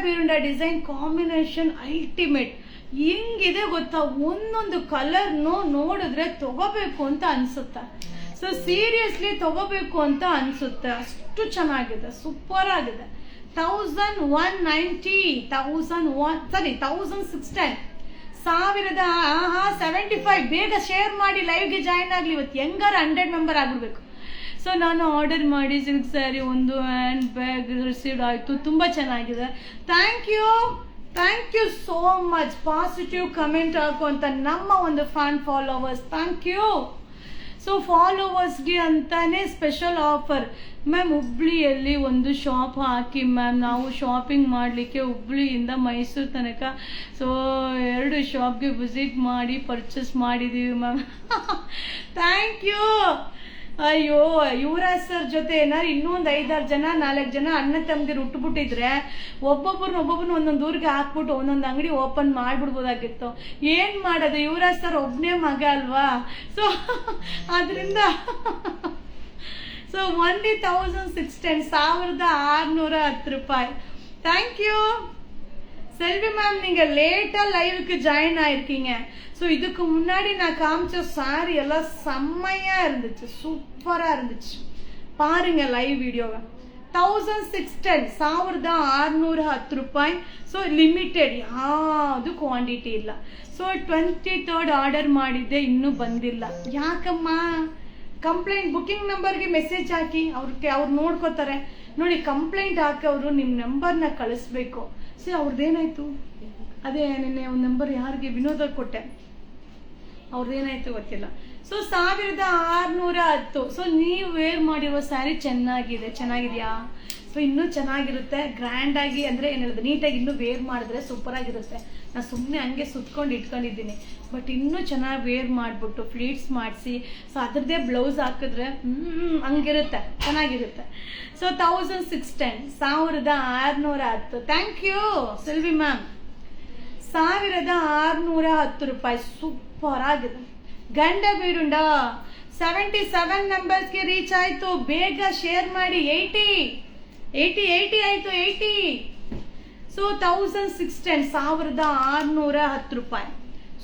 ಬೀರುಂಡ ಡಿಸೈನ್ ಕಾಂಬಿನೇಷನ್ ಅಲ್ಟಿಮೇಟ್. ಹೆಂಗಿದೆ ಗೊತ್ತಾ, ಒಂದೊಂದು ಕಲರ್ನು ನೋಡಿದ್ರೆ ತಗೋಬೇಕು ಅಂತ ಅನ್ಸುತ್ತೆ. ಸೊ ಸೀರಿಯಸ್ಲಿ ತಗೋಬೇಕು ಅಂತ ಅನ್ಸುತ್ತೆ, ಅಷ್ಟು ಚೆನ್ನಾಗಿದೆ, ಸೂಪರ್ ಆಗಿದೆ. 1190, 1610, 75. ಬೇಗ ಶೇರ್ ಮಾಡಿ, ಲೈವ್ಗೆ ಜಾಯಿನ್ ಆಗ್ಲಿ. ಇವತ್ತು ಹೆಂಗಾರ 100 ಮೆಂಬರ್ ಆಗ್ಬಿಡ್ಬೇಕು. ಸೊ ನಾನು ಆರ್ಡರ್ ಮಾಡಿ ಸಿಲ್ಕ್ ಸ್ಯಾರಿ, ಒಂದು ಹ್ಯಾಂಡ್ ಬ್ಯಾಗ್ ರಿಸೀವ್ಡ್ ಆಯಿತು. ತುಂಬ ಚೆನ್ನಾಗಿದೆ. Thank you so much. Positive comment ಹಾಕು ಅಂತ ನಮ್ಮ ಒಂದು fan followers, thank you. So ಫಾಲೋವರ್ಸ್ಗೆ ಅಂತಾನೆ ಸ್ಪೆಷಲ್ ಆಫರ್ ಮ್ಯಾಮ್. ಹುಬ್ಳಿಯಲ್ಲಿ ಒಂದು ಶಾಪ್ ಹಾಕಿ ಮ್ಯಾಮ್, ನಾವು ಶಾಪಿಂಗ್ ಮಾಡಲಿಕ್ಕೆ ಹುಬ್ಳಿಯಿಂದ ಮೈಸೂರು ತನಕ ಸೊ 2 ಶಾಪ್ಗೆ ವಿಸಿಟ್ ಮಾಡಿ ಪರ್ಚೇಸ್ ಮಾಡಿದ್ದೀವಿ ಮ್ಯಾಮ್. Thank you. ಅಯ್ಯೋ, ಯುವರಾಜ್ ಸರ್ ಜೊತೆ ಏನಾರು ಇನ್ನೂ ಒಂದು 5-6 ಜನ 4 ಜನ ಅಣ್ಣ ತಮ್ಗೆ ಹುಟ್ಟುಬಿಟ್ಟಿದ್ರೆ ಒಬ್ಬೊಬ್ಬರನ್ನ ಒಂದೊಂದು ಊರಿಗೆ ಹಾಕ್ಬಿಟ್ಟು ಒಂದೊಂದು ಅಂಗಡಿ ಓಪನ್ ಮಾಡ್ಬಿಡ್ಬೋದಾಗಿತ್ತು. ಏನ್ ಮಾಡೋದು, ಯುವರಾಜ್ ಸರ್ ಒಬ್ಬನೇ ಮಗ ಅಲ್ವಾ. ಸೊ ಅದರಿಂದ ಸೊ only 1610, 1610 ರೂಪಾಯಿ. Thank you Selvi ma'am. நீங்க லேட்டா லைவுக்கு ஜாயின் ஆயிருக்கீங்க. ஸோ இதுக்கு முன்னாடி நான் காமிச்ச சாரி எல்லாம் செம்மையா இருந்துச்சு, சூப்பரா இருந்துச்சு. பாருங்க லைவ் வீடியோவை. 1610, 1610 ರೂಪಾಯಿ. ಸೊ ಲಿಮಿಟೆಡ್, ಯಾವುದು ಕ್ವಾಂಟಿಟಿ ಇಲ್ಲ. ಸೊ 23rd ಆರ್ಡರ್ ಮಾಡಿದ್ದೆ, ಇನ್ನೂ ಬಂದಿಲ್ಲ. ಯಾಕಮ್ಮ? ಕಂಪ್ಲೇಂಟ್ ಬುಕಿಂಗ್ ನಂಬರ್ಗೆ ಮೆಸೇಜ್ ಹಾಕಿ, ಅವ್ರು ನೋಡ್ಕೋತಾರೆ ನೋಡಿ. ಕಂಪ್ಲೇಂಟ್ ಹಾಕಿ ನಿಮ್ಮ ನಂಬರ್ನ ಕಳಿಸ್ಬೇಕು. ಸೊ ಅವ್ರದ್ದೇನಾಯ್ತು, ಅದೇ ನಿನ್ನೆ ಒಂದು ನಂಬರ್ ಯಾರಿಗೆ ವಿನೋದ ಕೊಟ್ಟೆ, ಅವ್ರದ್ದೇನಾಯ್ತು ಗೊತ್ತಿಲ್ಲ. ಸೊ 1610. ಸೊ ನೀವು ವೇರ್ ಮಾಡಿರೋ ಸ್ಯಾರಿ ಚೆನ್ನಾಗಿದೆಯಾ? ಸೊ ಇನ್ನೂ ಚೆನ್ನಾಗಿರುತ್ತೆ, ಗ್ರ್ಯಾಂಡ್ ಆಗಿ, ಅಂದ್ರೆ ಏನ್ ಹೇಳೋದು, ನೀಟಾಗಿ ಇನ್ನೂ ವೇರ್ ಮಾಡಿದ್ರೆ ಸೂಪರ್ ಆಗಿರುತ್ತೆ. ನಾನು ಸುಮ್ಮನೆ ಹಂಗೆ ಸುತ್ಕೊಂಡು ಇಟ್ಕೊಂಡಿದ್ದೀನಿ, ಬಟ್ ಇನ್ನೂ ಚೆನ್ನಾಗಿ ವೇರ್ ಮಾಡಿಬಿಟ್ಟು ಫ್ಲೀಟ್ಸ್ ಮಾಡಿಸಿ, ಸೊ ಅದ್ರದ್ದೇ ಬ್ಲೌಸ್ ಹಾಕಿದ್ರೆ ಹಂಗಿರುತ್ತೆ, ಚೆನ್ನಾಗಿರುತ್ತೆ. So 1610, 1610. Thank you Selvi ma'am. 1610 ರೂಪಾಯಿ, ಸೂಪರ್ ಆಗಿದೆ. ಗಂಡ ಬೀರುಂಡ 77 ಮೆಂಬರ್ಸ್ಗೆ ರೀಚ್ ಆಯ್ತು. ಬೇಗ ಶೇರ್ ಮಾಡಿ. 80 ಆಯ್ತು, 80. ಸೊ 1610, 1610 ರೂಪಾಯಿ,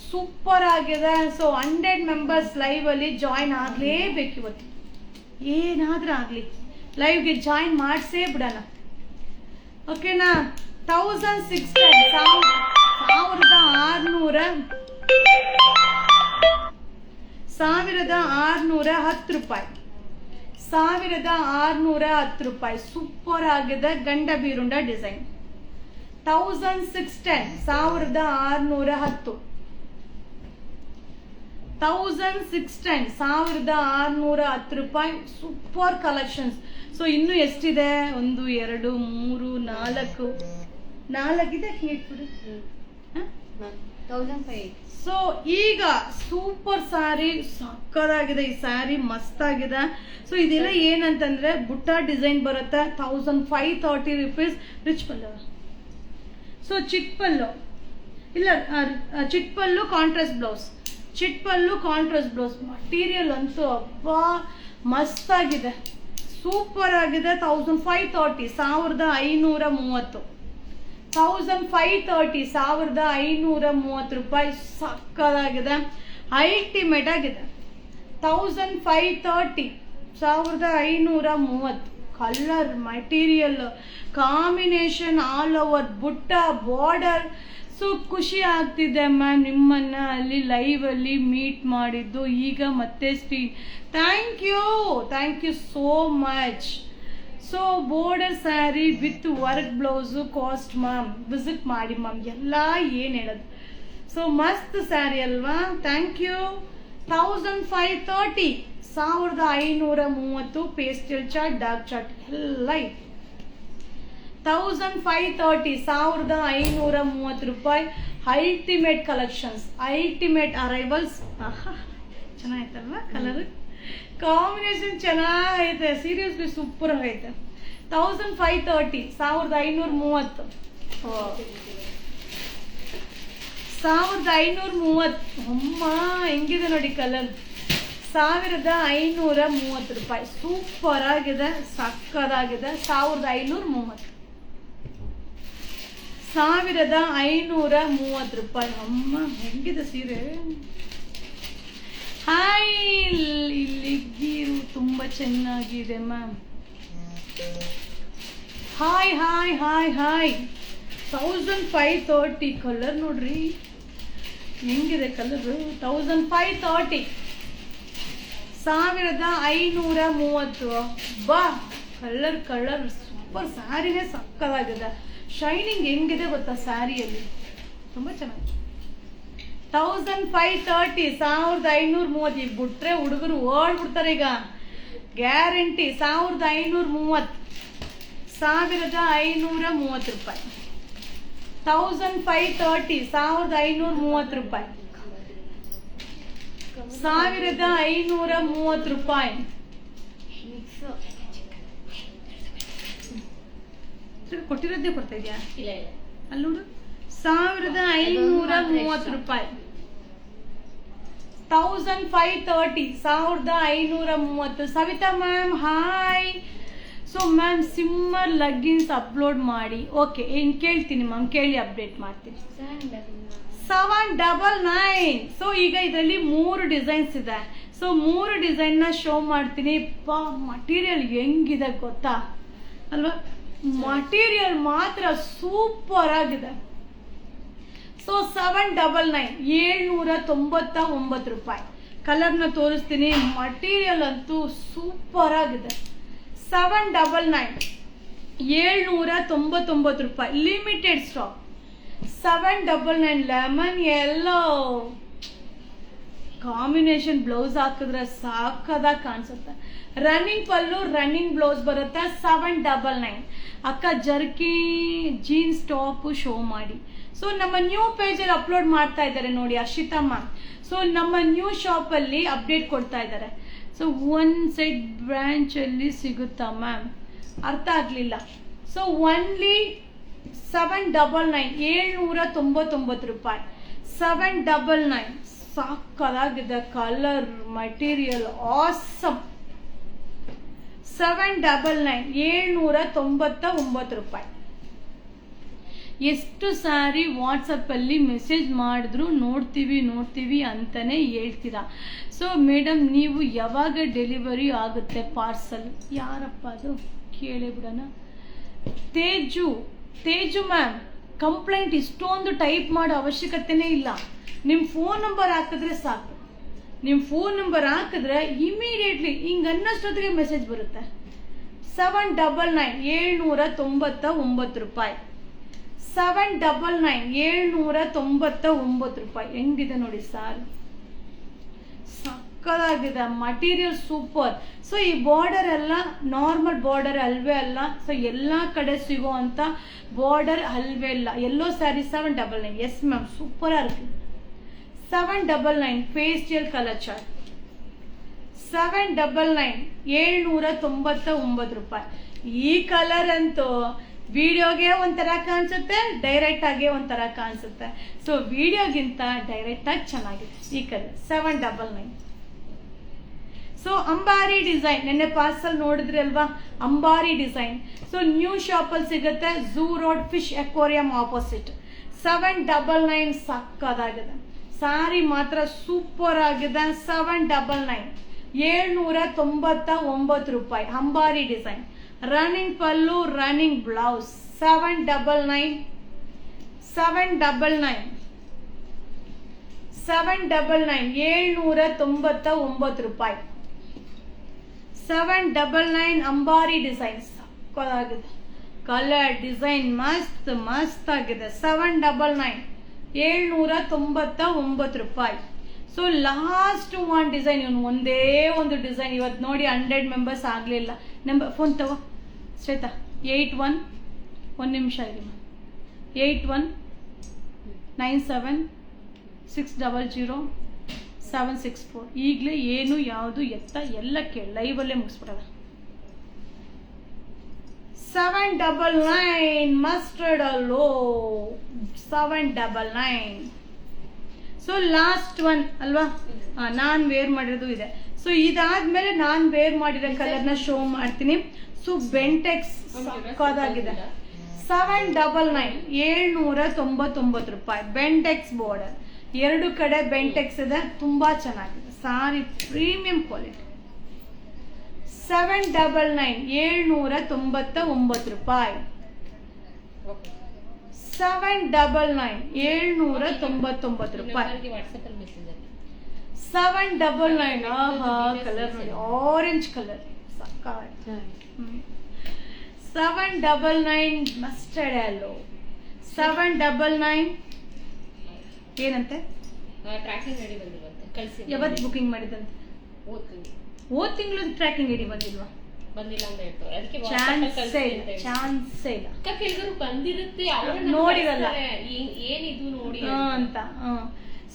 ಸೂಪರ್ ಆಗಿದೆ. ಸೊ 100 ಮೆಂಬರ್ಸ್ ಲೈವ್ ಅಲ್ಲಿ ಜಾಯಿನ್ ಆಗ್ಲೇಬೇಕು ಇವತ್ತು, ಏನಾದ್ರೂ ಆಗ್ಲಿ ಲೈವ್ಗೆ ಜಾಯಿನ್ ಮಾಡಿಸೇ ಬಿಡೋಣ. ಓಕೆನಾ. 1610, 1610 ರೂಪಾಯಿ, 1610 ರೂಪಾಯಿ, ಸೂಪರ್ ಆಗಿದೆ. ಗಂಡ ಬೀರುಂಡ ಡಿಸೈನ್. 1610, 1610, 1610 ರೂಪಾಯಿ, ಸೂಪರ್ ಕಲೆಕ್ಷನ್ಸ್. ಸೊ ಇನ್ನು ಎಷ್ಟಿದೆ? 1 2 3 4 ಇದೆ. 1005. ಸೊ ಈಗ ಸೂಪರ್ ಸ್ಯಾರಿ ಸಕ್ಕದಾಗಿದೆ. ಈ ಸ್ಯಾರಿ ಮಸ್ತಾಗಿದೆ. ಸೊ ಇದೆಲ್ಲ ಏನಂತಂದ್ರೆ ಬುಟ್ಟ ಡಿಸೈನ್ ಬರುತ್ತೆ. 1530 rupees. ರಿಚ್ ಪಲ್ಲು. ಸೊ ಚಿಟ್ ಪಲ್ಲು ಇಲ್ಲ, ಚಿಟ್ ಪಲ್ಲು ಕಾಂಟ್ರಾಸ್ಟ್ ಬ್ಲೌಸ್. ಚಿಟ್ ಪಲ್ಲು ಕಾಂಟ್ರಾಸ್ಟ್ ಬ್ಲೌಸ್. ಮಟೀರಿಯಲ್ ಅಂತೂ ಅಬ್ಬಾ ಮಸ್ತಾಗಿದೆ, ಸೂಪರ್ ಆಗಿದೆ. 1530, 1530. 1530, 1530 ರೂಪಾಯಿ. ಸಕ್ಕದಾಗಿದೆ, ಅಲ್ಟಿಮೇಟ್ ಆಗಿದೆ. 1530, 1530. Colour, material, combination all over, ಬುಟ್ಟ, ಬಾರ್ಡರ್. ಸೊ ಖುಷಿ ಆಗ್ತಿದೆ ಮ್ಯಾಮ್ ನಿಮ್ಮನ್ನ ಅಲ್ಲಿ ಲೈವ್ ಅಲ್ಲಿ ಮೀಟ್ ಮಾಡಿದ್ದು. ಈಗ ಮತ್ತೆ thank you so much. So border sari with work blouse cost ma'am visit ಮಾಡಿ ಮ್ಯಾಮ್, ಎಲ್ಲ ಏನು ಹೇಳೋದು. ಸೊ ಮಸ್ತ್ ಸ್ಯಾರಿ ಅಲ್ವಾ? Thank you. 1530, 1530. Pastel chart, dark chart ಎಲ್ಲ ಇದೆ. 1530, 1530 ರೂಪಾಯಿ. Ultimate collections, ultimate arrivals. ಚೆನ್ನಾಯ್ತಲ್ವಾ? ಕಲರ್ ಕಾಂಬಿನೇಷನ್ ಚೆನ್ನಾಗೈತೆ, ಸೀರಿಯಸ್ಲಿ ಸೂಪರ್ ಆಗೈತೆ. 1530, 1530. 1530. ಅಮ್ಮ ಹೆಂಗಿದೆ ನೋಡಿ ಕಲರ್. 1530 ರೂಪಾಯಿ. ಸೂಪರ್ ಆಗಿದೆ, ಸಕ್ಕದಾಗಿದೆ. 1530, 1530 ರೂಪಾಯಿ. ಅಮ್ಮ ಹೆಂಗಿದೆ ಸೀರೆ. ಹಾಯ್, ಇಲ್ಲಿಗಿರು ತುಂಬ ಚೆನ್ನಾಗಿದೆ ma'am. Hi hi hi hi. 1530. Colour ನೋಡ್ರಿ ಹೆಂಗಿದೆ ಕಲರ್. 1530, 1530. ಬಾ ಕಲರ್ ಸೂಪರ್. ಸ್ಯಾರಿನೇ ಸಕ್ಕದಾಗಿದೆ. ಶೈನಿಂಗ್ ಹೆಂಗಿದೆ ಗೊತ್ತಾ ಸ್ಯಾರಿಯಲ್ಲಿ, ತುಂಬ ಚೆನ್ನಾಗಿದೆ. 1530, 1530. ಈಗ ಬಿಟ್ರೆ ಹುಡುಗರು ಓಡ್ಬಿಡ್ತಾರೆ ಈಗ, ಗ್ಯಾರಂಟಿ. 1530, 1530 ರೂಪಾಯಿ. 1530, 1530 ರೂಪಾಯಿ. 1530 ರೂಪಾಯಿ. ಕೊಟ್ಟಿರೋದೇ ಕೊಡ್ತಾ ಇದೆಯಾ? ಇಲ್ಲ ಅಲ್ಲೋಡು. 1530 ರೂಪಾಯಿ. 1530, 1530. Savitha ma'am hi. So ma'am shimmer leggings upload ಮಾಡಿ. ಓಕೆ, ಏನು ಕೇಳ್ತೀನಿ ಮ್ಯಾಮ್, ಕೇಳಿ ಅಪ್ಡೇಟ್ ಮಾಡ್ತೀನಿ. 799. ಸೊ ಈಗ ಇದರಲ್ಲಿ 3 ಡಿಸೈನ್ಸ್ ಇದೆ. ಸೊ 3 ಡಿಸೈನ್ನ ಶೋ ಮಾಡ್ತೀನಿ. ಮಟೀರಿಯಲ್ ಹೆಂಗಿದೆ ಗೊತ್ತಾ ಅಲ್ವಾ? ಮಟೀರಿಯಲ್ ಮಾತ್ರ ಸೂಪರ್ ಆಗಿದೆ. ಸೊ 799, 799 ರೂಪಾಯಿ. ಕಲರ್ನ ತೋರಿಸ್ತೀನಿ. ಮಟೀರಿಯಲ್ ಅಂತೂ ಸೂಪರ್ ಆಗಿದೆ. 799, 799 ರೂಪಾಯಿ. Limited stock. 799. ಲೆಮನ್ ಎಲ್ಲೋ ಕಾಂಬಿನೇಷನ್ ಬ್ಲೌಸ್ ಹಾಕಿದ್ರೆ ಸಾಕದಾಗಿ ಕಾಣಿಸುತ್ತೆ. ರನ್ನಿಂಗ್ ಪಲ್ಲು, ರನ್ನಿಂಗ್ ಬ್ಲೌಸ್ ಬರುತ್ತೆ. 799. ಅಕ್ಕ ಜರ್ಕಿ ಜೀನ್ಸ್ ಟಾಪು ಶೋ ಮಾಡಿ. ಸೊ ನಮ್ಮ ನ್ಯೂ ಪೇಜಲ್ಲಿ ಅಪ್ಲೋಡ್ ಮಾಡ್ತಾ ಇದ್ದಾರೆ ನೋಡಿ ಅರ್ಷಿತಾ ಮ್ಯಾಮ್. ಸೊ ನಮ್ಮ ನ್ಯೂ ಶಾಪಲ್ಲಿ ಅಪ್ಡೇಟ್ ಕೊಡ್ತಾ ಇದ್ದಾರೆ. ಸೊ ಒನ್ ಸೈಡ್ ಬ್ರಾಂಚಲ್ಲಿ ಸಿಗುತ್ತಾ ಮ್ಯಾಮ್? ಅರ್ಥ ಆಗಲಿಲ್ಲ. ಸೊ ಒನ್ಲಿ 799, 799 ರೂಪಾಯಿ. 799. ಸಾಕದಾಗಿದೆ ಕಲರ್, ಮಟೀರಿಯಲ್ ಆಸಮ್. 799, 799 ರೂಪಾಯಿ. ಎಷ್ಟು ಸಾರಿ ವಾಟ್ಸಪ್ಪಲ್ಲಿ ಮೆಸೇಜ್ ಮಾಡಿದ್ರು ನೋಡ್ತೀವಿ ಅಂತಾನೆ ಹೇಳ್ತೀರಾ. ಸೊ ಮೇಡಮ್ ನೀವು ಯಾವಾಗ ಡೆಲಿವರಿ ಆಗುತ್ತೆ ಪಾರ್ಸಲ್? ಯಾರಪ್ಪ ಅದು ಕೇಳೇ ಬಿಡೋಣ. ತೇಜು ಮ್ಯಾಮ್, ಕಂಪ್ಲೇಂಟ್ ಇಷ್ಟೊಂದು ಟೈಪ್ ಮಾಡೋ ಅವಶ್ಯಕತೆನೇ ಇಲ್ಲ. ನಿಮ್ಮ ಫೋನ್ ನಂಬರ್ ಹಾಕಿದ್ರೆ ಸಾಕು. ನಿಮ್ಮ ಫೋನ್ ನಂಬರ್ ಹಾಕಿದ್ರೆ ಇಮಿಡಿಯೇಟ್ಲಿ ಹಿಂಗೆ ಅನ್ನಷ್ಟೊತ್ತಿಗೆ ಮೆಸೇಜ್ ಬರುತ್ತೆ. 799, 799 ರೂಪಾಯಿ. 799, 799 ರೂಪಾಯಿ. ಹೆಂಗಿದೆ ನೋಡಿ ಸಾರಿ, ಸಕ್ಕದಾಗಿದೆ. Material super. ಸೊ ಈ ಬಾರ್ಡರ್ ಎಲ್ಲ ನಾರ್ಮಲ್ ಬಾರ್ಡರ್ ಅಲ್ವೇ ಅಲ್ಲ. ಸೊ ಎಲ್ಲ ಕಡೆ ಸಿಗೋ ಅಂತ ಬಾರ್ಡರ್ ಅಲ್ವೇ ಇಲ್ಲ. ಎಲ್ಲೋ ಸ್ಯಾರಿ 799. ಎಸ್ ಮ್ಯಾಮ್, ಸೂಪರ್ ಆಗಿ 799 ಫೇಶಿಯಲ್ ಕಲರ್ ಚಾರ್ಟ್ 799 799 ರೂಪಾಯಿ. ಈ ಕಲರ್ ಅಂತೂ ವಿಡಿಯೋಗೆ ಒಂಥರ ಕಾಣಿಸುತ್ತೆ, ಡೈರೆಕ್ಟ್ ಆಗಿ ಒಂಥರ ಕಾಣಿಸುತ್ತೆ. ಸೊ ವಿಡಿಯೋಗಿಂತ ಡೈರೆಕ್ಟ್ ಆಗಿ ಚೆನ್ನಾಗಿದೆ ಈ ಕಲರ್ 799. ಸೊ ಅಂಬಾರಿ ಡಿಸೈನ್ ನೆನ್ನೆ ಪಾರ್ಸಲ್ ನೋಡಿದ್ರಿ ಅಲ್ವಾ, ಅಂಬಾರಿ ಡಿಸೈನ್. ಸೊ ನ್ಯೂ ಶಾಪಲ್ಲಿ ಸಿಗುತ್ತೆ, zoo road fish aquarium opposite. 799 ಸಕ್ಕದಾಗಿದೆ. ಸಾರಿ ಮಾತ್ರ ಸೂಪರ್ ಆಗಿದೆ. 799 799 ರೂಪಾಯಿ. ಅಂಬಾರಿ ಡಿಸೈನ್, ರನ್ನಿಂಗ್ ಪಲ್ಲು, ರನ್ನಿಂಗ್ ಬ್ಲೌಸ್. 799 799 799 ರೂಪಾಯಿ. 799 ಅಂಬಾರಿ ಡಿಸೈನ್ ಸಕ್ಕದಾಗಿದೆ. ಕಲರ್ ಡಿಸೈನ್ ಮಸ್ತ್ ಮಸ್ತ್ ಆಗಿದೆ. 799 799 ರೂಪಾಯಿ. ಸೊ ಲಾಸ್ಟ್ ಒನ್ ಡಿಸೈನ್, ಇವನು ಒಂದೇ ಒಂದು ಡಿಸೈನ್ ಇವತ್ತು ನೋಡಿ 100 ಮೆಂಬರ್ಸ್ ಆಗಲಿಲ್ಲ. ನಂಬರ್ ಫೋನ್ ತಗೋ ಶ್ವೇತಾ. 81 1 ನಿಮಿಷ ಇದೆ. 8197600764. ಈಗಲೇ ಏನು ಯಾವುದು ಎತ್ತ ಎಲ್ಲ ಕೇಳಿ ಲೈವಲ್ಲೇ ಮುಗಿಸ್ಬಿಡಲ್ಲ. 799 ಮಸ್ಟರ್ಡ್ ಅಲ್ಲೋ 799. ಸೊ ಲಾಸ್ಟ್ ಒನ್ ಅಲ್ವಾ, ನಾನು ವೇರ್ ಮಾಡಿರೋದು ಇದೆ. ಸೊ ಇದಾದ್ಮೇಲೆ ನಾನು ವೇರ್ ಮಾಡಿರೋ ಕಲರ್ನ ಶೋ ಮಾಡ್ತೀನಿ. ಸೊ ಬೆಂಟೆಕ್ಸ್ ಸಕ್ಕದಾಗಿದೆ. 799 799 ರೂಪಾಯಿ. ಬೆಂಟೆಕ್ಸ್ ಬಾರ್ಡರ್, ಎರಡು ಕಡೆ ಬೆಂಟೆಕ್ಸ್ ಇದೆ, ತುಂಬಾ ಚೆನ್ನಾಗಿದೆ. ಸಾರಿ ಪ್ರೀಮಿಯಂ ಕ್ವಾಲಿಟಿ. 799 799 ರೂಪಾಯಿ. 799 799 ರೂಪಾಯಿ. 799 ಆಹಾ ಕಲರ್ ನೋಡಿ, ಆರೆಂಜ್ ಕಲರ್ ಸಕ್ಕತ್ತಾಗಿದೆ. 799 ಮಸ್ಟರ್ಡ್ ಎಲ್ಲೋ. 799 ಏನಂತೆ ಟ್ರ್ಯಾಕಿಂಗ್ ಐಡಿ ಬಂದಿರುತ್ತೆ, ಕಳಿಸಿ. ಯಾವತ್ತು ಬುಕಿಂಗ್ ಮಾಡಿದಂತೆ? ಹೋದ ತಿಂಗಳು ಟ್ರ್ಯಾಕಿಂಗ್ ಐಡಿ ಬಂದಿಲ್ವಾ? ಬಂದಿಲ್ಲ ಅಂತ ಹೇಳ್ತಾರೆ. ಅದಕ್ಕೆ ಚಾನ್ಸೇ ಇಲ್ಲ. ಕೆಲವರು ಬಂದಿರುತ್ತೆ, ನೋಡಿರಲ್ಲ ಏನಿದು ನೋಡಿ ಅಂತ.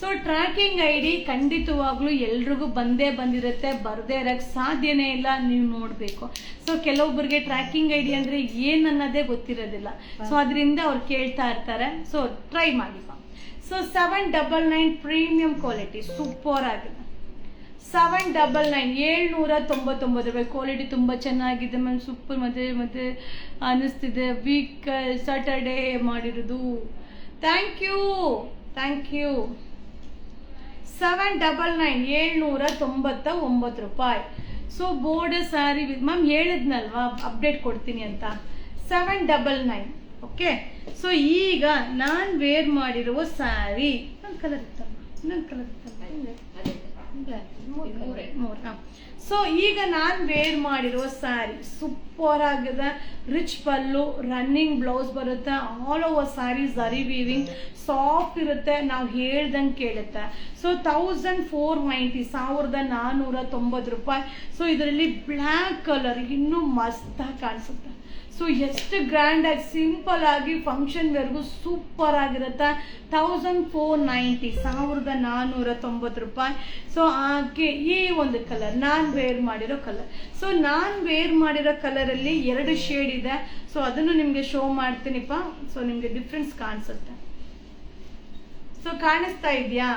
ಸೊ ಟ್ರ್ಯಾಕಿಂಗ್ ಐಡಿ ಖಂಡಿತವಾಗ್ಲೂ ಎಲ್ರಿಗೂ ಬಂದಿರುತ್ತೆ, ಬರದೇ ಇರಕ್ಕೆ ಸಾಧ್ಯನೇ ಇಲ್ಲ. ನೀವು ನೋಡಬೇಕು. ಸೊ ಕೆಲವೊಬ್ಬರಿಗೆ ಟ್ರ್ಯಾಕಿಂಗ್ ಐಡಿ ಅಂದ್ರೆ ಏನ್ ಅನ್ನೋದೇ ಗೊತ್ತಿರೋದಿಲ್ಲ. ಸೊ ಅದರಿಂದ ಅವ್ರು ಕೇಳ್ತಾ ಇರ್ತಾರೆ. ಸೊ ಟ್ರೈ ಮಾಡಿಪ್ಪ. ಸೊ 799 ಪ್ರೀಮಿಯಂ ಕ್ವಾಲಿಟಿ ಸೂಪರ್ ಆಗಿದೆ. 799 799 ರೂಪಾಯಿ. ಕ್ವಾಲಿಟಿ ತುಂಬಾ ಚೆನ್ನಾಗಿದೆ ಮ್ಯಾಮ್, ಸೂಪರ್. ಮತ್ತೆ ಅನ್ನಿಸ್ತಿದೆ ವೀಕ್ ಸ್ಯಾಟರ್ಡೇ ಮಾಡಿರೋದು. ಥ್ಯಾಂಕ್ ಯು 799 799 ರೂಪಾಯಿ. ಸೊ ಬೋರ್ಡರ್ ಸ್ಯಾರಿ ಮ್ಯಾಮ್ ಹೇಳಿದ್ನಲ್ವಾ ಅಪ್ಡೇಟ್ ಕೊಡ್ತೀನಿ ಅಂತ. 799 ಓಕೆ. ಸೊ ಈಗ ನಾನು ವೇರ್ ಮಾಡಿರುವ ಸ್ಯಾರಿ ನನ್ನ ಕಲರ್ ಇತ್ತಲ್ಲ, ಸೊ ಈಗ ನಾನು ವೇರ್ ಮಾಡಿರೋ ಸ್ಯಾರಿ ಸೂಪರ್ ಆಗಿದೆ. ರಿಚ್ ಪಲ್ಲು, ರನ್ನಿಂಗ್ ಬ್ಲೌಸ್ ಬರುತ್ತೆ. ಆಲ್ ಓವರ್ ಸ್ಯಾರಿ ಝರಿ ವೀವಿಂಗ್, ಸಾಫ್ಟ್ ಇರುತ್ತೆ, ನಾವು ಹೇಳ್ದಂಗೆ ಕೇಳುತ್ತೆ. ಸೊ 1490 1490 ರೂಪಾಯಿ. ಸೊ ಇದರಲ್ಲಿ ಬ್ಲ್ಯಾಕ್ ಕಲರ್ ಇನ್ನೂ ಮಸ್ತಾಗಿ ಕಾಣಿಸುತ್ತೆ. ಸೊ ಎಷ್ಟು ಗ್ರ್ಯಾಂಡ್ ಆಗಿ ಸಿಂಪಲ್ ಆಗಿ ಫಂಕ್ಷನ್ ವೇರ್ಗೂ ಸೂಪರ್ ಆಗಿರುತ್ತೆ. 1490 1490 ರೂಪಾಯಿ. ಸೊ ಆಕೆ ಈ ಒಂದು ಕಲರ್ ನಾನು ವೇರ್ ಮಾಡಿರೋ ಕಲರ್. ಸೊ ನಾನು ವೇರ್ ಮಾಡಿರೋ ಕಲರಲ್ಲಿ 2 ಶೇಡ್ ಇದೆ. ಸೊ ಅದನ್ನು ನಿಮಗೆ ಶೋ ಮಾಡ್ತೀನಿಪ್ಪ. ಸೊ ನಿಮಗೆ ಡಿಫ್ರೆನ್ಸ್ ಕಾಣಿಸುತ್ತೆ. ಸೊ ಕಾಣಿಸ್ತಾ ಇದೆಯಾ?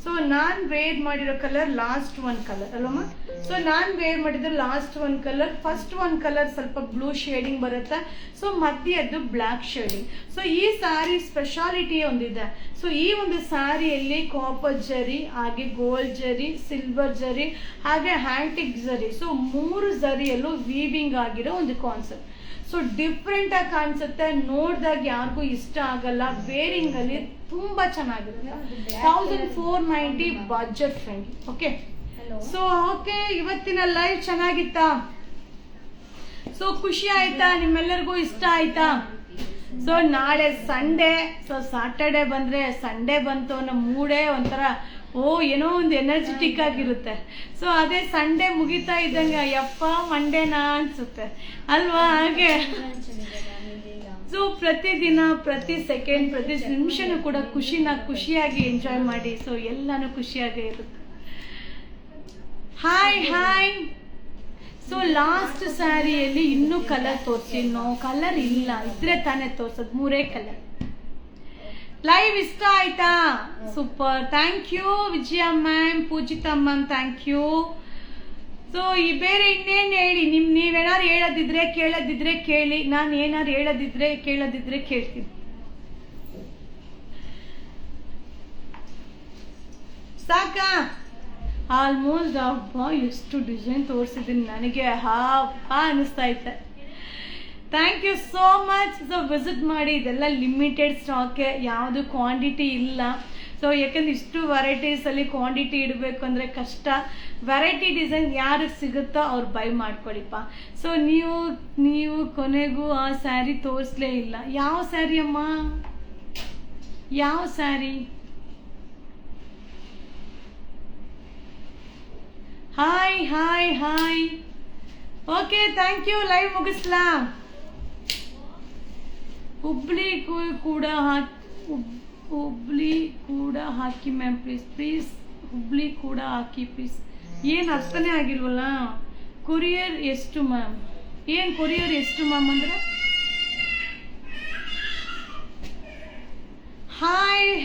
ಸೊ ನಾನು ವೇರ್ ಮಾಡಿರೋ ಕಲರ್ ಲಾಸ್ಟ್ ಒನ್ ಕಲರ್ ಅಲ್ಲಮ್ಮ. ಸೊ ನಾನು ವೇರ್ ಮಾಡಿದ್ರೆ last one colour. First one colour ಸ್ವಲ್ಪ ಬ್ಲೂ ಶೇಡಿಂಗ್ ಬರುತ್ತೆ. ಸೊ ಮಧ್ಯದ್ದು ಬ್ಲ್ಯಾಕ್ ಶೇಡಿಂಗ್. ಸೊ ಈ ಸ್ಯಾರಿ ಸ್ಪೆಷಾಲಿಟಿ ಒಂದಿದೆ. ಸೊ ಈ ಒಂದು ಸ್ಯಾರಿಯಲ್ಲಿ ಕಾಪರ್ ಜರಿ, ಹಾಗೆ ಗೋಲ್ಡ್ ಜರಿ, ಸಿಲ್ವರ್ ಜರಿ, ಹಾಗೆ ಹ್ಯಾಂಟಿಕ್ ಜರಿ. ಸೊ 3 ಜರಿಯಲ್ಲೂ ವೀವಿಂಗ್ ಆಗಿರೋ ಒಂದು ಕಾನ್ಸೆಪ್ಟ್. ಸೊ ಡಿಫ್ರೆಂಟ್ ಆಗಿ ಕಾಣಿಸುತ್ತೆ. ನೋಡಿದಾಗ ಯಾರಿಗೂ ಇಷ್ಟ ಆಗಲ್ಲ. ವೇರಿಂಗ್ ಅಲ್ಲಿ ತುಂಬಾ ಚೆನ್ನಾಗಿರುತ್ತೆ. 1490 budget friendly. Okay. So okay, ಇವತ್ತಿನ ಲೈವ್ ಚೆನ್ನಾಗಿತ್ತಾ? ಸೊ ಖುಷಿ ಆಯ್ತಾ? ನಿಮ್ಮೆಲ್ಲರಿಗೂ ಇಷ್ಟ ಆಯ್ತಾ? ಸೊ ನಾಳೆ ಸಂಡೇ. ಸೊ ಸಾಟರ್ಡೆ ಬಂದ್ರೆ ಸಂಡೇ ಬಂತು ಅನ್ನೋ ಮೂಡೇ ಒಂಥರ ಏನೋ ಒಂದು ಎನರ್ಜೆಟಿಕ್ ಆಗಿರುತ್ತೆ. ಸೊ ಅದೇ ಸಂಡೇ ಮುಗಿತಾ ಇದ್ದಂಗೆ ಯಪ್ಪ ಮಂಡೇನಾ ಅನ್ಸುತ್ತೆ ಅಲ್ವಾ? ಹಾಗೆ ಸೊ ಪ್ರತಿದಿನ ಪ್ರತಿ ಸೆಕೆಂಡ್ ಪ್ರತಿ ನಿಮಿಷನೂ ಕೂಡ ಖುಷಿಯಾಗಿ ಎಂಜಾಯ್ ಮಾಡಿ. ಸೊ ಎಲ್ಲಾನು ಖುಷಿಯಾಗಿ ಇರುತ್ತೆ. ಹಾಯ್. ಸೊ ಲಾಸ್ಟ್ ಸ್ಯಾರಿಯಲ್ಲಿ ಇನ್ನೂ ಕಲರ್ ತೋರಿಸಿ. ಕಲರ್ ಇಲ್ಲ, ಇದ್ರೆ ತಾನೇ ತೋರ್ಸೋದು. 3 ಕಲರ್. ಲೈವ್ ಇಷ್ಟ ಆಯ್ತಾ? Super, thank you Vijaya ma'am, Poojitha ma'am, thank you. So ಈ ಬೇರೆ ಇನ್ನೇನು ಹೇಳಿ, ನೀವೇನಾರು ಕೇಳೋದಿದ್ರೆ ಕೇಳಿ. ನಾನು ಏನಾರು ಕೇಳೋದಿದ್ರೆ ಕೇಳ್ತೀನಿ. ಸಾಕಾ? ಆಲ್ಮೋಸ್ಟ್ ಹಬ್ಬ ಎಷ್ಟು ಡಿಸೈನ್ ತೋರಿಸಿದ್ದೀನಿ, ನನಗೆ ಅನಿಸ್ತಾ ಐತೆ. Thank you so much. So visit ಮಾಡಿ. ಇದೆಲ್ಲ ಲಿಮಿಟೆಡ್ ಸ್ಟಾಕೆ, ಯಾವುದು ಕ್ವಾಂಟಿಟಿ ಇಲ್ಲ. ಸೊ ಯಾಕಂದ್ರೆ ಇಷ್ಟು ವೆರೈಟೀಸಲ್ಲಿ ಕ್ವಾಂಟಿಟಿ ಇಡಬೇಕು ಅಂದರೆ ಕಷ್ಟ. ವೆರೈಟಿ ಡಿಸೈನ್ ಯಾರಿಗೆ ಸಿಗುತ್ತೋ ಅವ್ರು ಬೈ ಮಾಡ್ಕೊಳ್ಳಿಪ್ಪ. ಸೊ ನೀವು ಕೊನೆಗೂ ಆ ಸ್ಯಾರಿ ತೋರಿಸ್ಲೇ ಇಲ್ಲ. ಯಾವ ಸ್ಯಾರಿ ಅಮ್ಮ? ಯಾವ sari? Hi. Okay, thank you. Live ಮುಗಿಸ್ಲಾ? ಹುಬ್ಳಿ ಕೂಡ ಹಾಕಿ ಮ್ಯಾಮ್, ಪ್ಲೀಸ್ ಹುಬ್ಳಿ ಕೂಡ ಹಾಕಿ ಪ್ಲೀಸ್. ಏನು ಅರ್ಥನೇ ಆಗಿಲ್ವಲ್ಲ. ಕೊರಿಯರ್ ಎಷ್ಟು ಮ್ಯಾಮ್? ಏನು ಕೊರಿಯರ್ ಎಷ್ಟು ಮ್ಯಾಮ್ ಅಂದರೆ? ಹಾಯ್.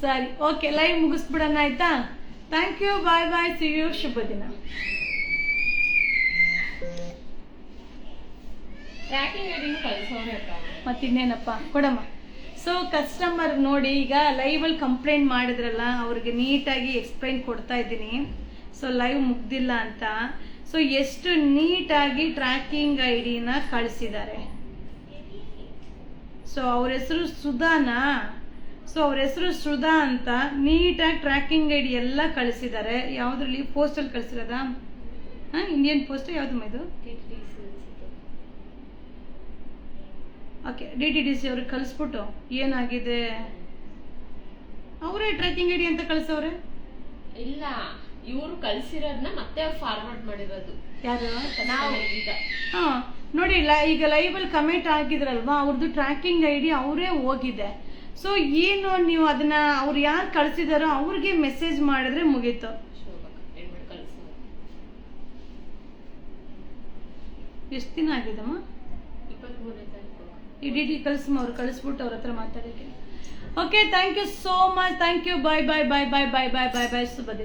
ಸರಿ, ಓಕೆ, ಲೈವ್ ಮುಗಿಸ್ಬಿಡೋಣ ಆಯ್ತಾ? Thank you, bye, see you, ಶುಭ ದಿನ. ಟ್ರ್ಯಾಕಿಂಗ್ ಐಡಿನೂ ಕಳಿಸೋರೆ ಮತ್ತಿನ್ನೇನಪ್ಪ ಕೊಡಮ್ಮ. ಸೊ ಕಸ್ಟಮರ್ ನೋಡಿ, ಈಗ ಲೈವಲ್ಲಿ ಕಂಪ್ಲೇಂಟ್ ಮಾಡಿದ್ರಲ್ಲ, ಅವ್ರಿಗೆ ನೀಟಾಗಿ ಎಕ್ಸ್ಪ್ಲೈನ್ ಕೊಡ್ತಾ ಇದ್ದೀನಿ. ಸೊ ಲೈವ್ ಮುಗ್ದಿಲ್ಲ ಅಂತ. ಸೊ ಎಷ್ಟು ನೀಟಾಗಿ ಟ್ರ್ಯಾಕಿಂಗ್ ಐಡಿನ ಕಳಿಸಿದ್ದಾರೆ. ಸೊ ಅವ್ರ ಹೆಸರು ಸುಧಾನಾ. ಸೊ ಅವ್ರ ಹೆಸರು ಸುಧಾ ಅಂತ ನೀಟಾಗಿ ಟ್ರ್ಯಾಕಿಂಗ್ ಐಡಿ ಎಲ್ಲ ಕಳಿಸಿದ್ದಾರೆ. ಯಾವುದ್ರಲ್ಲಿ? ಪೋಸ್ಟಲ್ಲಿ ಕಳಿಸಿರೋದಾ? ಇಂಡಿಯನ್ ಪೋಸ್ಟ್ ಯಾವುದು ಇದು? ಓಕೆ, DTDC ಅವ್ರಿಗೆ ಕಳಿಸ್ಬಿಟ್ಟು ಏನಾಗಿದೆ, ಅವರೇ ಟ್ರ್ಯಾಕಿಂಗ್ ಐಡಿ ಅಂತ ಕಳಿಸವ್ರೆ. ಇಲ್ಲ, ಇವರು ಕಳಿಸಿರೋದನ್ನ ಮತ್ತೆ ಅವ್ರು ಫಾರ್ವರ್ಡ್ ಮಾಡಿರೋದು. ಯಾರು? ನಾವು ಈಗ ನೋಡಿ, ಈಗ ಲೈವಲ್ಲಿ ಕಮೆಂಟ್ ಹಾಕಿದ್ರಲ್ವಾ, ಅವ್ರದ್ದು ಟ್ರ್ಯಾಕಿಂಗ್ ಐಡಿ ಅವರೇ ಹೋಗಿದೆ. ಸೊ ಏನು ನೀವು ಅದನ್ನ ಅವ್ರು ಯಾರು ಕಳಿಸಿದಾರೋ ಅವ್ರಿಗೆ ಮೆಸೇಜ್ ಮಾಡಿದ್ರೆ ಮುಗೀತು. ಎಷ್ಟು ದಿನ ಆಗಿದಮ್ಮ? 23ನೇ ತಾರೀಕು. ಈ DT ಕಳಿಸಮ್ಮ, ಅವ್ರು ಕಳಿಸ್ಬಿಟ್ಟು ಅವ್ರ ಹತ್ರ ಮಾತಾಡೋಕ್ಕೆ. Okay, thank you so much. Thank you. Bye. ಶುಭ ದಿನ.